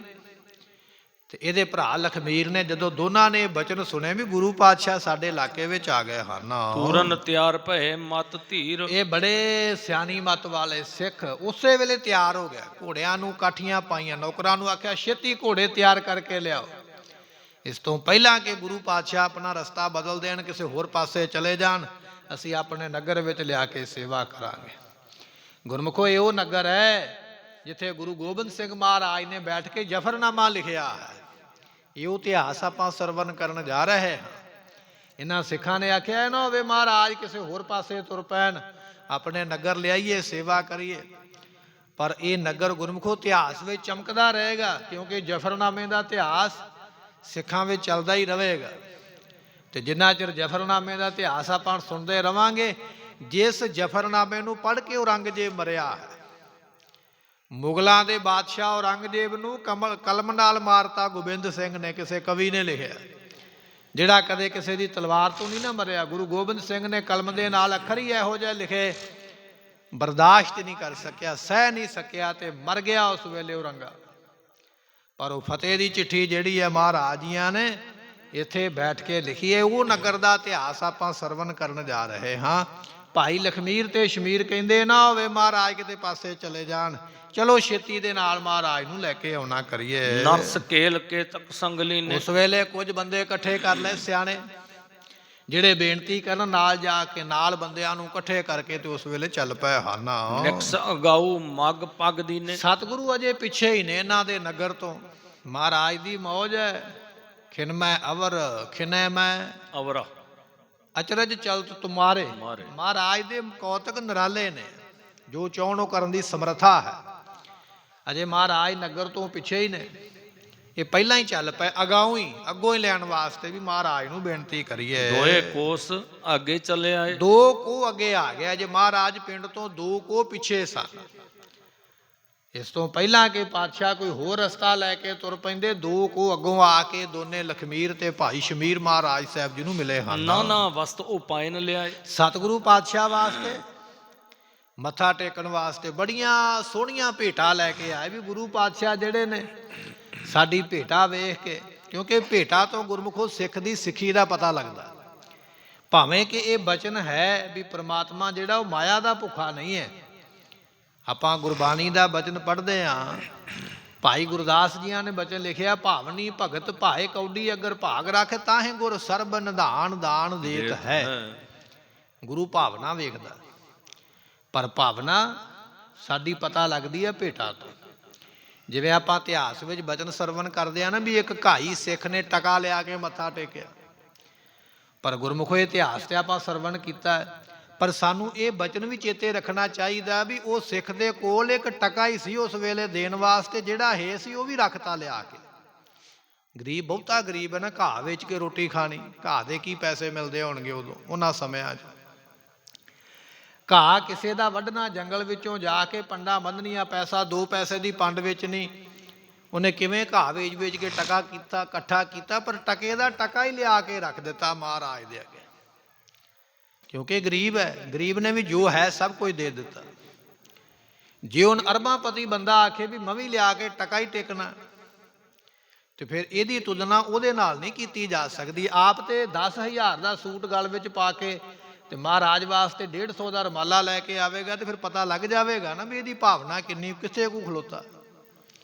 ਤੇ ਇਹਦੇ ਭਰਾ ਲਖਮੀਰ ਨੇ, ਜਦੋਂ ਦੋਨਾਂ ਨੇ ਬਚਨ ਸੁਣੇ ਵੀ ਗੁਰੂ ਪਾਤਸ਼ਾਹ ਸਾਡੇ ਇਲਾਕੇ ਵਿੱਚ ਆ ਗਏ ਹਨ, ਪੂਰਨ ਤਿਆਰ ਭਏ ਮਤ ਧੀਰ। ਇਹ ਬੜੇ ਸਿਆਣੀ ਮਤ ਵਾਲੇ ਸਿੱਖ ਉਸੇ ਵੇਲੇ ਤਿਆਰ ਹੋ ਗਿਆ, ਘੋੜਿਆਂ ਨੂੰ ਕਾਠੀਆਂ ਪਾਈਆਂ, ਨੌਕਰਾਂ ਨੂੰ ਆਖਿਆ ਛੇਤੀ ਘੋੜੇ ਤਿਆਰ ਕਰਕੇ ਲਿਆਓ, ਇਸ ਤੋਂ ਪਹਿਲਾਂ ਕਿ ਗੁਰੂ ਪਾਤਸ਼ਾਹ ਆਪਣਾ ਰਸਤਾ ਬਦਲ ਦੇਣ, ਕਿਸੇ ਹੋਰ ਪਾਸੇ ਚਲੇ ਜਾਣ, ਅਸੀਂ ਆਪਣੇ ਨਗਰ ਵਿੱਚ ਲਿਆ ਕੇ ਸੇਵਾ ਕਰਾਂਗੇ। ਗੁਰਮੁਖੋ ਇਹ ਉਹ ਨਗਰ ਹੈ ਜਿੱਥੇ ਗੁਰੂ ਗੋਬਿੰਦ ਸਿੰਘ ਮਹਾਰਾਜ ਨੇ ਬੈਠ ਕੇ ਜਫਰਨਾਮਾ ਲਿਖਿਆ ਹੈ। ਇਹ ਇਤਿਹਾਸ ਆਪਾਂ ਸਰਵਨ ਕਰਨ ਜਾ ਰਹੇ ਹਾਂ। ਇਹਨਾਂ ਸਿੱਖਾਂ ਨੇ ਆਖਿਆ ਇਹ ਨਾ ਹੋਵੇ ਮਹਾਰਾਜ ਕਿਸੇ ਹੋਰ ਪਾਸੇ ਤੁਰ ਪੈਣ, ਆਪਣੇ ਨਗਰ ਲਿਆਈਏ, ਸੇਵਾ ਕਰੀਏ, ਪਰ ਇਹ ਨਗਰ ਗੁਰਮੁਖੋ ਇਤਿਹਾਸ ਵਿੱਚ ਚਮਕਦਾ ਰਹੇਗਾ, ਕਿਉਂਕਿ ਜਫਰਨਾਮੇ ਦਾ ਇਤਿਹਾਸ ਸਿੱਖਾਂ ਵਿੱਚ ਚੱਲਦਾ ਹੀ ਰਹੇਗਾ। ਤੇ ਜਿੰਨਾ ਚਿਰ ਜਫਰਨਾਮੇ ਦਾ ਇਤਿਹਾਸ ਆਪਾਂ ਸੁਣਦੇ ਰਵਾਂਗੇ, ਜਿਸ ਜਫਰਨਾਮੇ ਨੂੰ ਪੜ੍ਹ ਕੇ ਔਰੰਗਜ਼ੇਬ ਮਰਿਆ ਹੈ, ਮੁਗਲਾਂ ਦੇ ਬਾਦਸ਼ਾਹ ਔਰੰਗਜ਼ੇਬ ਨੂੰ ਕਲਮ ਨਾਲ ਮਾਰਤਾ ਗੋਬਿੰਦ ਸਿੰਘ ਨੇ, ਕਿਸੇ ਕਵੀ ਨੇ ਲਿਖਿਆ, ਜਿਹੜਾ ਕਦੇ ਕਿਸੇ ਦੀ ਤਲਵਾਰ ਤੋਂ ਨਹੀਂ ਨਾ ਮਰਿਆ। ਗੁਰੂ ਗੋਬਿੰਦ ਸਿੰਘ ਨੇ ਕਲਮ ਦੇ ਨਾਲ ਅੱਖਰ ਹੀ ਇਹੋ ਜਿਹੇ ਲਿਖੇ, ਬਰਦਾਸ਼ਤ ਨਹੀਂ ਕਰ ਸਕਿਆ, ਸਹਿ ਨਹੀਂ ਸਕਿਆ ਤੇ ਮਰ ਗਿਆ ਉਸ ਵੇਲੇ ਔਰੰਗਾ। ਪਰ ਉਹ ਫਤਿਹ ਦੀ ਚਿੱਠੀ ਜਿਹੜੀ ਹੈ ਮਹਾਰਾਜ ਜੀਆਂ ਨੇ ਇੱਥੇ ਬੈਠ ਕੇ ਲਿਖੀ ਹੈ, ਉਹ ਨਗਰ ਦਾ ਇਤਿਹਾਸ ਆਪਾਂ ਸਰਵਨ ਕਰਨ ਜਾ ਰਹੇ ਹਾਂ। ਭਾਈ ਲਖਮੀਰ ਤੇ ਸ਼ਮੀਰ ਕਹਿੰਦੇ ਨਾ ਹੋਵੇ ਮਹਾਰਾਜ ਕਿਤੇ ਪਾਸੇ ਚਲੇ ਜਾਣ, ਚਲੋ ਛੇਤੀ ਦੇ ਨਾਲ ਮਹਾਰਾਜ ਨੂੰ ਲੈ ਕੇ ਆਉਣਾ ਕਰੀਏ। ਨਰਸ ਕੇਲ ਕੇ ਤੱਕ ਸੰਗਲੀ ਨੇ। ਉਸ ਵੇਲੇ ਕੁਝ ਬੰਦੇ ਇਕੱਠੇ ਕਰ ਲਏ ਸਿਆਣੇ, ਜਿਹੜੇ ਬੇਨਤੀ ਕਰਨ, ਨਾਲ ਜਾ ਕੇ ਨਾਲ ਬੰਦਿਆਂ ਨੂੰ ਇਕੱਠੇ ਕਰਕੇ ਤੇ ਉਸ ਵੇਲੇ ਚੱਲ ਪਏ ਹਨ। ਨਿਕਸ ਅਗਾਊ ਮੱਗ ਪੱਗ ਦੀ ਨੇ। ਸਤਿਗੁਰੂ ਅਜੇ ਪਿੱਛੇ ਹੀ ਨੇ ਇਹਨਾਂ ਦੇ ਨਗਰ ਤੋਂ, ਮਹਾਰਾਜ ਦੀ ਮੌਜ ਹੈ। ਖਿਨ ਮੈਂ ਅਵਰ ਖਿਨੈ ਮੈਂ ਅਵਰਾ ਅਚਰਜ ਚਲਤ ਤੁਮਾਰੇ। ਮਹਾਰਾਜ ਦੇ ਕੌਤਕ ਨਿਰਾਲੇ ਨੇ, ਜੋ ਚਾਹੁਣ ਉਹ ਕਰਨ ਦੀ ਸਮਰੱਥਾ ਹੈ। ਅਜੇ ਮਹਾਰਾਜ ਨਗਰ ਤੋਂ ਪਿੱਛੇ ਹੀ ਨੇ, ਇਹ ਪਹਿਲਾਂ ਹੀ ਚੱਲ ਪਏ, ਅੱਗੋਂ ਹੀ ਲੈਣ ਵਾਸਤੇ ਵੀ ਮਹਾਰਾਜ ਨੂੰ ਬੇਨਤੀ ਕਰੀਏ। ਦੋਏ ਕੋਸ ਅੱਗੇ ਚੱਲੇ ਆਏ। 2 ਕੋਹ ਅੱਗੇ ਆ ਗਿਆ, ਜੇ ਮਹਾਰਾਜ ਪਿੰਡ ਤੋਂ 2 ਕੋਹ ਪਿੱਛੇ ਸਨ। ਇਸ ਤੋਂ ਪਹਿਲਾਂ ਕਿ ਪਾਤਸ਼ਾਹ ਕੋਈ ਹੋਰ ਰਸਤਾ ਲੈ ਕੇ ਤੁਰ ਪੈਂਦੇ, 2 ਕੋਹ ਅੱਗੋਂ ਆ ਕੇ ਦੋਨੇ ਲਖਮੀਰ ਤੇ ਭਾਈ ਸ਼ਮੀਰ ਮਹਾਰਾਜ ਸਾਹਿਬ ਜੀ ਨੂੰ ਮਿਲੇ ਹਨ। ਨਾ ਵਸਤ ਉਹ ਪਾਇਨ ਲਿਆਏ। ਸਤਿਗੁਰੂ ਪਾਤਸ਼ਾਹ ਵਾਸਤੇ ਮੱਥਾ ਟੇਕਣ ਵਾਸਤੇ ਬੜੀਆਂ ਸੋਹਣੀਆਂ ਭੇਟਾਂ ਲੈ ਕੇ ਆਏ। ਵੀ ਗੁਰੂ ਪਾਤਸ਼ਾਹ ਜਿਹੜੇ ਨੇ ਸਾਡੀ ਭੇਟਾ ਵੇਖ ਕੇ, ਕਿਉਂਕਿ ਭੇਟਾ ਤੋਂ ਗੁਰਮੁਖੋ ਸਿੱਖ ਦੀ ਸਿੱਖੀ ਦਾ ਪਤਾ ਲੱਗਦਾ। ਭਾਵੇਂ ਕਿ ਇਹ ਬਚਨ ਹੈ ਵੀ ਪ੍ਰਮਾਤਮਾ ਜਿਹੜਾ ਉਹ ਮਾਇਆ ਦਾ ਭੁੱਖਾ ਨਹੀਂ ਹੈ। ਆਪਾਂ ਗੁਰਬਾਣੀ ਦਾ ਬਚਨ ਪੜ੍ਹਦੇ ਹਾਂ, ਭਾਈ ਗੁਰਦਾਸ ਜੀਆਂ ਨੇ ਬਚਨ ਲਿਖਿਆ, ਭਾਵਨੀ ਭਗਤ ਭਾਏ ਕੌਡੀ ਅਗਰ ਭਾਗ ਰੱਖ ਤਾਹੇ ਗੁਰ ਸਰਬ ਨਿਧਾਨ ਦਾਨ ਦੇਤ ਹੈ। ਗੁਰੂ ਭਾਵਨਾ ਵੇਖਦਾ, ਪਰ ਭਾਵਨਾ ਸਾਡੀ ਪਤਾ ਲੱਗਦੀ ਹੈ ਭੇਟਾ ਤੋਂ। ਜਿਵੇਂ ਆਪਾਂ ਇਤਿਹਾਸ ਵਿੱਚ ਬਚਨ ਸਰਵਨ ਕਰਦੇ ਆ ਨਾ, ਵੀ ਇੱਕ ਘਾਈ ਸਿੱਖ ਨੇ ਟਕਾ ਲਿਆ ਕੇ ਮੱਥਾ ਟੇਕਿਆ, ਪਰ ਗੁਰਮੁਖੋ ਇਤਿਹਾਸ ਤੇ ਆਪਾਂ ਸਰਵਨ ਕੀਤਾ ਹੈ। ਪਰ ਸਾਨੂੰ ਇਹ ਬਚਨ ਵੀ ਚੇਤੇ ਰੱਖਣਾ ਚਾਹੀਦਾ ਵੀ ਉਹ ਸਿੱਖ ਦੇ ਕੋਲ ਇੱਕ ਟਕਾ ਹੀ ਸੀ ਉਸ ਵੇਲੇ ਦੇਣ ਵਾਸਤੇ, ਜਿਹੜਾ ਹੈ ਸੀ ਉਹ ਵੀ ਰੱਖਤਾ ਲਿਆ ਕੇ। ਗਰੀਬ ਬਹੁਤਾ ਗਰੀਬ ਹੈ ਨਾ, ਘਾਹ ਵੇਚ ਕੇ ਰੋਟੀ ਖਾਣੀ, ਘਾਹ ਦੇ ਕੀ ਪੈਸੇ ਮਿਲਦੇ ਹੋਣਗੇ ਉਦੋਂ ਉਹਨਾਂ ਸਮਿਆਂ 'ਚ। ਘਾਹ ਕਿਸੇ ਦਾ ਵੱਢਣਾ, ਜੰਗਲ ਵਿੱਚੋਂ ਜਾ ਕੇ ਪੰਡਾਂ ਬੰਨ੍ਹਣੀਆਂ, ਪੈਸਾ 2 ਪੈਸੇ ਦੀ ਪੰਡ ਵੇਚਣੀ। ਉਹਨੇ ਕਿਵੇਂ ਘਾਹ ਵੇਚ ਵੇਚ ਕੇ ਟਕਾ ਕੀਤਾ, ਇਕੱਠਾ ਕੀਤਾ, ਪਰ ਟਕੇ ਦਾ ਟਕਾ ਹੀ ਲਿਆ ਕੇ ਰੱਖ ਦਿੱਤਾ ਮਹਾਰਾਜ ਦੇ ਅੱਗੇ, ਕਿਉਂਕਿ ਗਰੀਬ ਹੈ। ਗਰੀਬ ਨੇ ਵੀ ਜੋ ਹੈ ਸਭ ਕੁਝ ਦੇ ਦਿੱਤਾ। ਜੇ ਹੁਣ ਅਰਬਾਂਪਤੀ ਬੰਦਾ ਆਖੇ ਵੀ ਮੈਂ ਵੀ ਲਿਆ ਕੇ ਟਕਾ ਹੀ ਟੇਕਣਾ, ਤੇ ਫਿਰ ਇਹਦੀ ਤੁਲਨਾ ਉਹਦੇ ਨਾਲ ਨਹੀਂ ਕੀਤੀ ਜਾ ਸਕਦੀ। ਆਪ ਤੇ 10,000 ਦਾ ਸੂਟ ਗਲ ਵਿੱਚ ਪਾ ਕੇ ਤੇ ਮਹਾਰਾਜ ਵਾਸਤੇ 150 ਦਾ ਰੁਮਾਲਾ ਲੈ ਕੇ ਆਵੇਗਾ, ਤੇ ਫਿਰ ਪਤਾ ਲੱਗ ਜਾਵੇਗਾ ਨਾ ਵੀ ਇਹਦੀ ਭਾਵਨਾ ਕਿੰਨੀ, ਕਿਸੇ ਕੋ ਖਲੋਤਾ।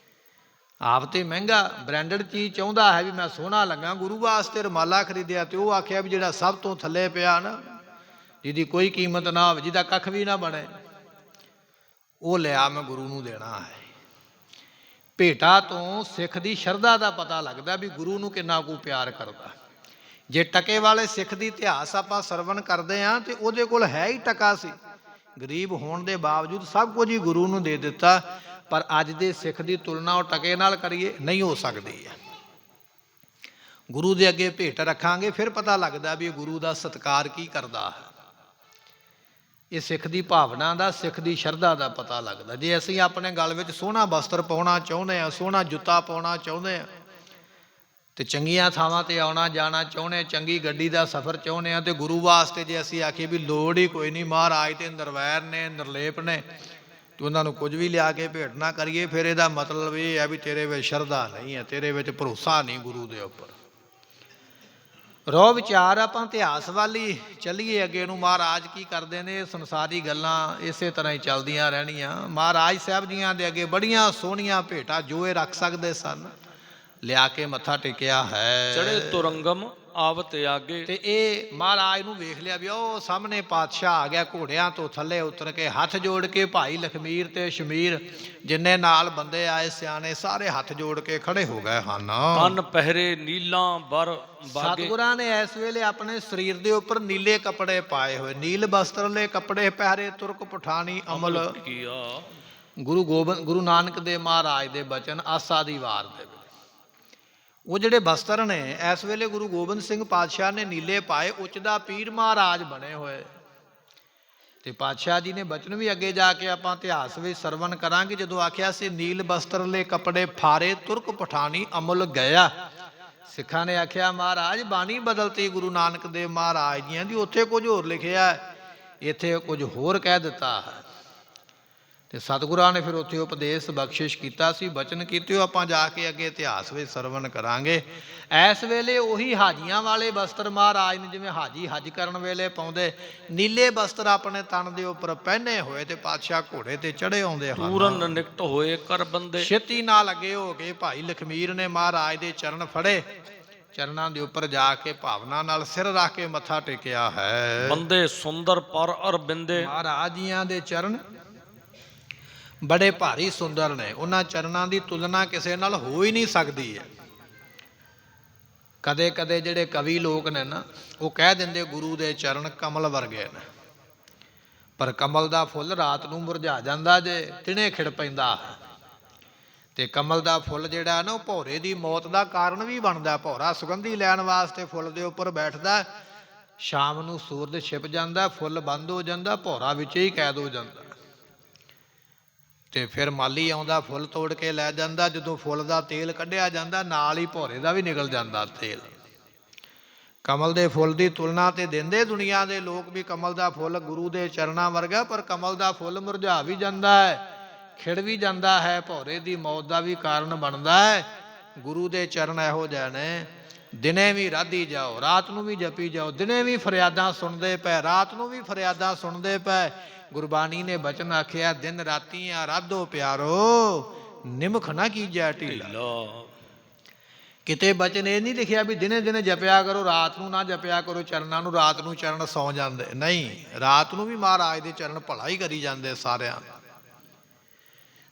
ਆਪ ਤੇ ਮਹਿੰਗਾ ਬ੍ਰਾਂਡਡ ਚੀਜ਼ ਚਾਹੁੰਦਾ ਹੈ ਵੀ ਮੈਂ ਸੋਹਣਾ ਲੱਗਾ, ਗੁਰੂ ਵਾਸਤੇ ਰੁਮਾਲਾ ਖਰੀਦਿਆ ਤੇ ਉਹ ਆਖਿਆ ਵੀ ਜਿਹੜਾ ਸਭ ਤੋਂ ਥੱਲੇ ਪਿਆ ਨਾ, ਜਿਹਦੀ ਕੋਈ ਕੀਮਤ ਨਾ ਹੋਵੇ, ਜਿਹਦਾ ਕੱਖ ਵੀ ਨਾ ਬਣੇ, ਉਹ ਲਿਆ ਮੈਂ ਗੁਰੂ ਨੂੰ ਦੇਣਾ ਹੈ। ਭੇਟਾ ਤੋਂ ਸਿੱਖ ਦੀ ਸ਼ਰਧਾ ਦਾ ਪਤਾ ਲੱਗਦਾ ਵੀ ਗੁਰੂ ਨੂੰ ਕਿੰਨਾ ਕੁ ਪਿਆਰ ਕਰਦਾ। ਜੇ ਟਕੇ ਵਾਲੇ ਸਿੱਖ ਦੀ ਇਤਿਹਾਸ ਆਪਾਂ ਸਰਵਣ ਕਰਦੇ ਹਾਂ ਤੇ ਉਹਦੇ ਕੋਲ ਹੈ ਹੀ ਟਕਾ ਸੀ, ਗਰੀਬ ਹੋਣ ਦੇ ਬਾਵਜੂਦ ਸਭ ਕੁਝ ਹੀ ਗੁਰੂ ਨੂੰ ਦੇ ਦਿੱਤਾ। ਪਰ ਅੱਜ ਦੇ ਸਿੱਖ ਦੀ ਤੁਲਨਾ ਉਹ ਟਕੇ ਨਾਲ ਕਰੀਏ, ਨਹੀਂ ਹੋ ਸਕਦੀ ਹੈ। ਗੁਰੂ ਦੇ ਅੱਗੇ ਭੇਟ ਰੱਖਾਂਗੇ ਫਿਰ ਪਤਾ ਲੱਗਦਾ ਵੀ ਇਹ ਗੁਰੂ ਦਾ ਸਤਿਕਾਰ ਕੀ ਕਰਦਾ ਹੈ। ਇਹ ਸਿੱਖ ਦੀ ਭਾਵਨਾ ਦਾ, ਸਿੱਖ ਦੀ ਸ਼ਰਧਾ ਦਾ ਪਤਾ ਲੱਗਦਾ। ਜੇ ਅਸੀਂ ਆਪਣੇ ਗਲ ਵਿੱਚ ਸੋਹਣਾ ਬਸਤਰ ਪਾਉਣਾ ਚਾਹੁੰਦੇ ਹਾਂ, ਸੋਹਣਾ ਜੁੱਤਾ ਪਾਉਣਾ ਚਾਹੁੰਦੇ ਹਾਂ, ਤੇ ਚੰਗੀਆਂ ਥਾਵਾਂ ਤੇ ਆਉਣਾ ਜਾਣਾ ਚਾਹੁੰਦੇ, ਚੰਗੀ ਗੱਡੀ ਦਾ ਸਫ਼ਰ ਚਾਹੁੰਦੇ ਹਾਂ, ਤੇ ਗੁਰੂ ਵਾਸਤੇ ਜੇ ਅਸੀਂ ਆਖੀਏ ਵੀ ਲੋੜ ਹੀ ਕੋਈ ਨਹੀਂ, ਮਹਾਰਾਜ ਤੇ ਨਿਰਵੈਰ ਨੇ, ਨਿਰਲੇਪ ਨੇ, ਤੇ ਉਹਨਾਂ ਨੂੰ ਕੁਝ ਵੀ ਲਿਆ ਕੇ ਭੇਟ ਨਾ ਕਰੀਏ, ਫਿਰ ਇਹਦਾ ਮਤਲਬ ਇਹ ਹੈ ਵੀ ਤੇਰੇ ਵਿੱਚ ਸ਼ਰਧਾ ਨਹੀਂ ਹੈ, ਤੇਰੇ ਵਿੱਚ ਭਰੋਸਾ ਨਹੀਂ ਗੁਰੂ ਦੇ ਉੱਪਰ। ਰੋ ਵਿਚਾਰ ਆਪਾਂ ਇਤਿਹਾਸ ਵੱਲ ਹੀ ਚੱਲੀਏ ਅੱਗੇ ਨੂੰ। ਮਹਾਰਾਜ ਕੀ ਕਰਦੇ ਨੇ, ਸੰਸਾਰੀ ਗੱਲਾਂ ਇਸੇ ਤਰ੍ਹਾਂ ਹੀ ਚੱਲਦੀਆਂ ਰਹਿਣੀਆਂ। ਮਹਾਰਾਜ ਸਾਹਿਬ ਜੀਆਂ ਦੇ ਅੱਗੇ ਬੜੀਆਂ ਸੋਹਣੀਆਂ ਭੇਟਾਂ ਜੋ ਇਹ ਰੱਖ ਸਕਦੇ ਸਨ, ਲਿਆ ਕੇ ਮੱਥਾ ਟੇਕਿਆ ਹੈ। ਚੜੇ ਤੁਰੰਗਮ ਆਵਤ ਆਗੇ। ਤੇ ਇਹ ਮਹਾਰਾਜ ਨੂੰ ਵੇਖ ਲਿਆ ਵੀ ਉਹ ਸਾਹਮਣੇ ਪਾਤਸ਼ਾਹ ਆ ਗਿਆ, ਘੋੜਿਆਂ ਤੋਂ ਥੱਲੇ ਉਤਰ ਕੇ ਹੱਥ ਜੋੜ ਕੇ ਭਾਈ ਲਖਮੀਰ ਤੇ ਸ਼ਮੀਰ ਜਿੰਨੇ ਨਾਲ ਬੰਦੇ ਆਏ ਸਿਆਣੇ ਸਾਰੇ ਹੱਥ ਜੋੜ ਕੇ ਖੜੇ ਹੋ ਗਏ ਹਨ। ਤਨ ਪਹਿਰੇ ਨੀਲਾਂ ਬਰ ਬਾਗੇ। ਸਤਿਗੁਰਾਂ ਨੇ ਇਸ ਵੇਲੇ ਆਪਣੇ ਸਰੀਰ ਦੇ ਉੱਪਰ ਨੀਲੇ ਕੱਪੜੇ ਪਾਏ ਹੋਏ, ਨੀਲ ਬਸਤਰਲੇ ਕੱਪੜੇ ਪਹਿਰੇ, ਤੁਰਕ ਪਠਾਨੀ ਅਮਲ ਕੀਆ। ਗੁਰੂ ਨਾਨਕ ਦੇ ਮਹਾਰਾਜ ਦੇ ਬਚਨ ਆਸਾ ਦੀ ਵਾਰ ਦੇ ਵਿੱਚ ਉਹ ਜਿਹੜੇ ਬਸਤਰ ਨੇ ਇਸ ਵੇਲੇ ਗੁਰੂ ਗੋਬਿੰਦ ਸਿੰਘ ਪਾਤਸ਼ਾਹ ਨੇ ਨੀਲੇ ਪਾਏ, ਉੱਚਦਾ ਪੀਰ ਮਹਾਰਾਜ ਬਣੇ ਹੋਏ। ਤੇ ਪਾਤਸ਼ਾਹ ਜੀ ਨੇ ਬਚਨ ਵੀ ਅੱਗੇ ਜਾ ਕੇ ਆਪਾਂ ਇਤਿਹਾਸ ਵਿੱਚ ਸਰਵਣ ਕਰਾਂਗੇ, ਜਦੋਂ ਆਖਿਆ ਸੀ ਨੀਲ ਬਸਤਰਲੇ ਕੱਪੜੇ ਫਾਰੇ ਤੁਰਕ ਪਠਾਨੀ ਅਮੁੱਲ ਗਿਆ। ਸਿੱਖਾਂ ਨੇ ਆਖਿਆ ਮਹਾਰਾਜ ਬਾਣੀ ਬਦਲਤੀ ਗੁਰੂ ਨਾਨਕ ਦੇਵ ਮਹਾਰਾਜ ਜੀਆਂ ਦੀ, ਉੱਥੇ ਕੁਝ ਹੋਰ ਲਿਖਿਆ, ਇੱਥੇ ਕੁਝ ਹੋਰ ਕਹਿ ਦਿੱਤਾ ਹੈ। ਤੇ ਸਤਿਗੁਰਾਂ ਨੇ ਫਿਰ ਉੱਥੇ ਉਪਦੇਸ਼ ਬਖਸ਼ਿਸ਼ ਕੀਤਾ ਸੀ, ਬਚਨ ਕੀਤੇ, ਆਪਾਂ ਜਾ ਕੇ ਅੱਗੇ ਇਤਿਹਾਸ ਵਿੱਚ ਸਰਵਣ ਕਰਾਂਗੇ। ਇਸ ਵੇਲੇ ਉਹੀ ਹਾਜੀਆਂ ਵਾਲੇ ਬਸਤਰ ਮਹਾਰਾਜ ਨੇ, ਜਿਵੇਂ ਹਾਜੀ ਹਜ ਕਰਨ ਵੇਲੇ ਪਾਉਂਦੇ, ਨੀਲੇ ਬਸਤਰ ਆਪਣੇ ਤਨ ਦੇ ਉੱਪਰ ਪਹਿਨੇ ਹੋਏ, ਤੇ ਪਾਤਸ਼ਾਹ ਘੋੜੇ ਤੇ ਚੜੇ ਆਉਂਦੇ ਹਨ। ਪੂਰਨ ਨਿਕਟ ਹੋਏ ਕਰ ਬੰਦੇ। ਛੇਤੀ ਨਾਲ ਅੱਗੇ ਹੋ ਕੇ ਭਾਈ ਲਖਮੀਰ ਨੇ ਮਹਾਰਾਜ ਦੇ ਚਰਨ ਫੜੇ, ਚਰਨਾਂ ਦੇ ਉੱਪਰ ਜਾ ਕੇ ਭਾਵਨਾ ਨਾਲ ਸਿਰ ਰੱਖ ਕੇ ਮੱਥਾ ਟੇਕਿਆ ਹੈ। ਬੰਦੇ ਸੁੰਦਰ ਪਰ ਅਰਬਿੰਦੇ। ਮਹਾਰਾਜ ਜੀਆਂ ਦੇ ਚਰਨ ਬੜੇ ਭਾਰੀ ਸੁੰਦਰ ਨੇ, ਉਹਨਾਂ ਚਰਨਾਂ ਦੀ ਤੁਲਨਾ ਕਿਸੇ ਨਾਲ ਹੋ ਹੀ ਨਹੀਂ ਸਕਦੀ ਹੈ। ਕਦੇ ਕਦੇ ਜਿਹੜੇ ਕਵੀ ਲੋਕ ਨੇ ਨਾ, ਉਹ ਕਹਿ ਦਿੰਦੇ ਗੁਰੂ ਦੇ ਚਰਨ ਕਮਲ ਵਰਗੇ ਨੇ, ਪਰ ਕਮਲ ਦਾ ਫੁੱਲ ਰਾਤ ਨੂੰ ਮੁਰਝਾ ਜਾਂਦਾ ਜੇ ਦਿਨੇ ਖਿੜ ਪੈਂਦਾ ਹੈ। ਤੇ ਕਮਲ ਦਾ ਫੁੱਲ ਜਿਹੜਾ ਨਾ, ਉਹ ਭੌਰੇ ਦੀ ਮੌਤ ਦਾ ਕਾਰਨ ਵੀ ਬਣਦਾ। ਭੌਰਾ ਸੁਗੰਧੀ ਲੈਣ ਵਾਸਤੇ ਫੁੱਲ ਦੇ ਉੱਪਰ ਬੈਠਦਾ, ਸ਼ਾਮ ਨੂੰ ਸੂਰਜ ਛਿਪ ਜਾਂਦਾ, ਫੁੱਲ ਬੰਦ ਹੋ ਜਾਂਦਾ, ਭੌਰਾ ਵਿੱਚ ਹੀ ਕੈਦ ਹੋ ਜਾਂਦਾ। ਤੇ ਫਿਰ ਮਾਲੀ ਆਉਂਦਾ, ਫੁੱਲ ਤੋੜ ਕੇ ਲੈ ਜਾਂਦਾ। ਜਦੋਂ ਫੁੱਲ ਦਾ ਤੇਲ ਕੱਢਿਆ ਜਾਂਦਾ, ਨਾਲ ਹੀ ਭੌਰੇ ਦਾ ਵੀ ਨਿਕਲ ਜਾਂਦਾ ਤੇਲ। ਕਮਲ ਦੇ ਫੁੱਲ ਦੀ ਤੁਲਨਾ ਤੇ ਦਿੰਦੇ ਦੁਨੀਆ ਦੇ ਲੋਕ ਵੀ ਕਮਲ ਦਾ ਫੁੱਲ ਗੁਰੂ ਦੇ ਚਰਨਾਂ ਵਰਗਾ, ਪਰ ਕਮਲ ਦਾ ਫੁੱਲ ਮੁਰਝਾ ਵੀ ਜਾਂਦਾ ਹੈ, ਖਿੜ ਵੀ ਜਾਂਦਾ ਹੈ, ਭੌਰੇ ਦੀ ਮੌਤ ਦਾ ਵੀ ਕਾਰਨ ਬਣਦਾ ਹੈ। ਗੁਰੂ ਦੇ ਚਰਨ ਇਹੋ ਜਿਹੇ ਨੇ, ਦਿਨੇ ਵੀ ਰਾਧੀ ਜਾਓ, ਰਾਤ ਨੂੰ ਵੀ ਜਪੀ ਜਾਓ, ਦਿਨੇ ਵੀ ਫਰਿਆਦਾਂ ਸੁਣਦੇ ਪਏ, ਰਾਤ ਨੂੰ ਵੀ ਫਰਿਆਦਾਂ ਸੁਣਦੇ ਪਏ। ਗੁਰਬਾਣੀ ਨੇ ਬਚਨ ਆਖਿਆ, ਦਿਨ ਰਾਤੀ ਆਰਾਧੋ ਪਿਆਰੋ, ਨਿਮਖ ਨਾ ਕੀਜੈ ਢੀਲਾ। ਕਿਤੇ ਬਚਨ ਇਹ ਨਹੀਂ ਲਿਖਿਆ ਵੀ ਦਿਨੇ ਦਿਨੇ ਜਪਿਆ ਕਰੋ, ਰਾਤ ਨੂੰ ਨਾ ਜਪਿਆ ਕਰੋ ਚਰਨਾਂ ਨੂੰ, ਰਾਤ ਨੂੰ ਚਰਨ ਸੌ ਜਾਂਦੇ। ਨਹੀਂ, ਰਾਤ ਨੂੰ ਵੀ ਮਹਾਰਾਜ ਦੇ ਚਰਨ ਭਲਾ ਹੀ ਕਰੀ ਜਾਂਦੇ ਸਾਰਿਆਂ।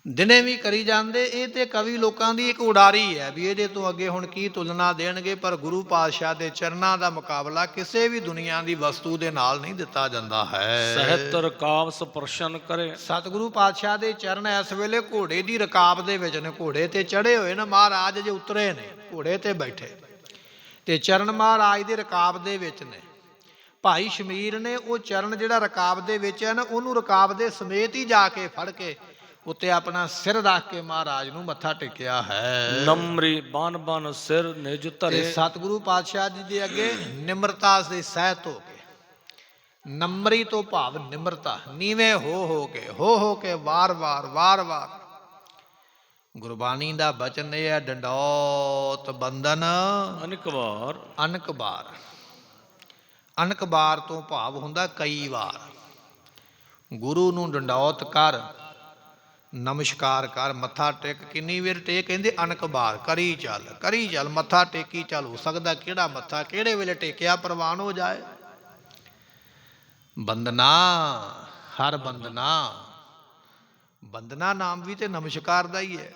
ਦਿਨੇ ਵੀ ਕਰੀ ਜਾਂਦੇ। ਇਹ ਤੇ ਕਵੀ ਲੋਕਾਂ ਦੀ ਇੱਕ ਉਡਾਰੀ ਹੈ ਵੀ ਇਹਦੇ ਤੋਂ ਅੱਗੇ ਹੁਣ ਕੀ ਤੁਲਨਾ ਦੇਣਗੇ, ਪਰ ਗੁਰੂ ਪਾਤਸ਼ਾਹ ਦੇ ਚਰਨਾਂ ਦਾ ਮੁਕਾਬਲਾ ਕਿਸੇ ਵੀ ਦੁਨੀਆ ਦੀ ਵਸਤੂ ਦੇ ਨਾਲ ਨਹੀਂ ਦਿੱਤਾ ਜਾਂਦਾ ਹੈ। ਸਹਿਤ ਰਕਾਬ ਸਪਰਸ਼ਨ ਕਰੇ। ਸਤਿਗੁਰੂ ਪਾਤਸ਼ਾਹ ਦੇ ਚਰਨ ਇਸ ਵੇਲੇ ਘੋੜੇ ਦੀ ਰਕਾਬ ਦੇ ਵਿੱਚ ਨੇ, ਘੋੜੇ ਤੇ ਚੜੇ ਹੋਏ ਨੇ, ਮਹਾਰਾਜ ਜੇ ਉਤਰੇ ਨੇ ਘੋੜੇ ਤੇ ਬੈਠੇ ਤੇ ਚਰਨ ਮਹਾਰਾਜ ਦੀ ਰਕਾਬ ਦੇ ਵਿੱਚ ਨੇ। ਭਾਈ ਸ਼ਮੀਰ ਨੇ ਉਹ ਚਰਨ ਜਿਹੜਾ ਰਕਾਬ ਦੇ ਵਿੱਚ ਹੈ ਨਾ, ਉਹਨੂੰ ਰਕਾਬ ਦੇ ਸਮੇਤ ਹੀ ਜਾ ਕੇ ਫੜ ਕੇ ਉੱਤੇ ਆਪਣਾ ਸਿਰ ਰੱਖ ਕੇ ਮਹਾਰਾਜ ਨੂੰ ਮੱਥਾ ਟੇਕਿਆ ਹੈ। ਨਮਰੀ ਬਨ ਬਨ ਸਿਰ ਨਿਜ ਧਰੇ। ਤੇ ਸਤਿਗੁਰੂ ਪਾਤਸ਼ਾਹ ਜੀ ਦੇ ਅੱਗੇ ਨਿਮਰਤਾ ਦੇ ਸਹਿਤ ਹੋ ਕੇ, ਨਮਰੀ ਤੋਂ ਭਾਵ ਨਿਮਰਤਾ, ਨੀਵੇਂ ਹੋ ਕੇ ਵਾਰ-ਵਾਰ ਗੁਰਬਾਣੀ ਦਾ ਬਚਨ ਇਹ ਹੈ, ਡੰਡੌਤ ਬੰਦਨ ਅਨਕ ਬਾਰ। ਅਨਕ ਬਾਰ ਤੋਂ ਭਾਵ ਹੁੰਦਾ ਕਈ ਵਾਰ। ਗੁਰੂ ਨੂੰ ਡੰਡੌਤ ਕਰ, ਨਮਸਕਾਰ ਕਰ, ਮੱਥਾ ਟੇਕ। ਕਿੰਨੀ ਵਾਰ ਟੇਕ? ਕਹਿੰਦੇ ਅਨਕ ਬਾਰ, ਕਰੀ ਚੱਲ, ਮੱਥਾ ਟੇਕੀ ਚੱਲ। ਹੋ ਸਕਦਾ ਕਿਹੜਾ ਮੱਥਾ ਕਿਹੜੇ ਵੇਲੇ ਟੇਕਿਆ ਪ੍ਰਵਾਨ ਹੋ ਜਾਏ। ਬੰਦਨਾ, ਹਰ ਬੰਦਨਾ ਨਾਮ ਵੀ ਤੇ ਨਮਸਕਾਰ ਦਾ ਹੀ ਹੈ।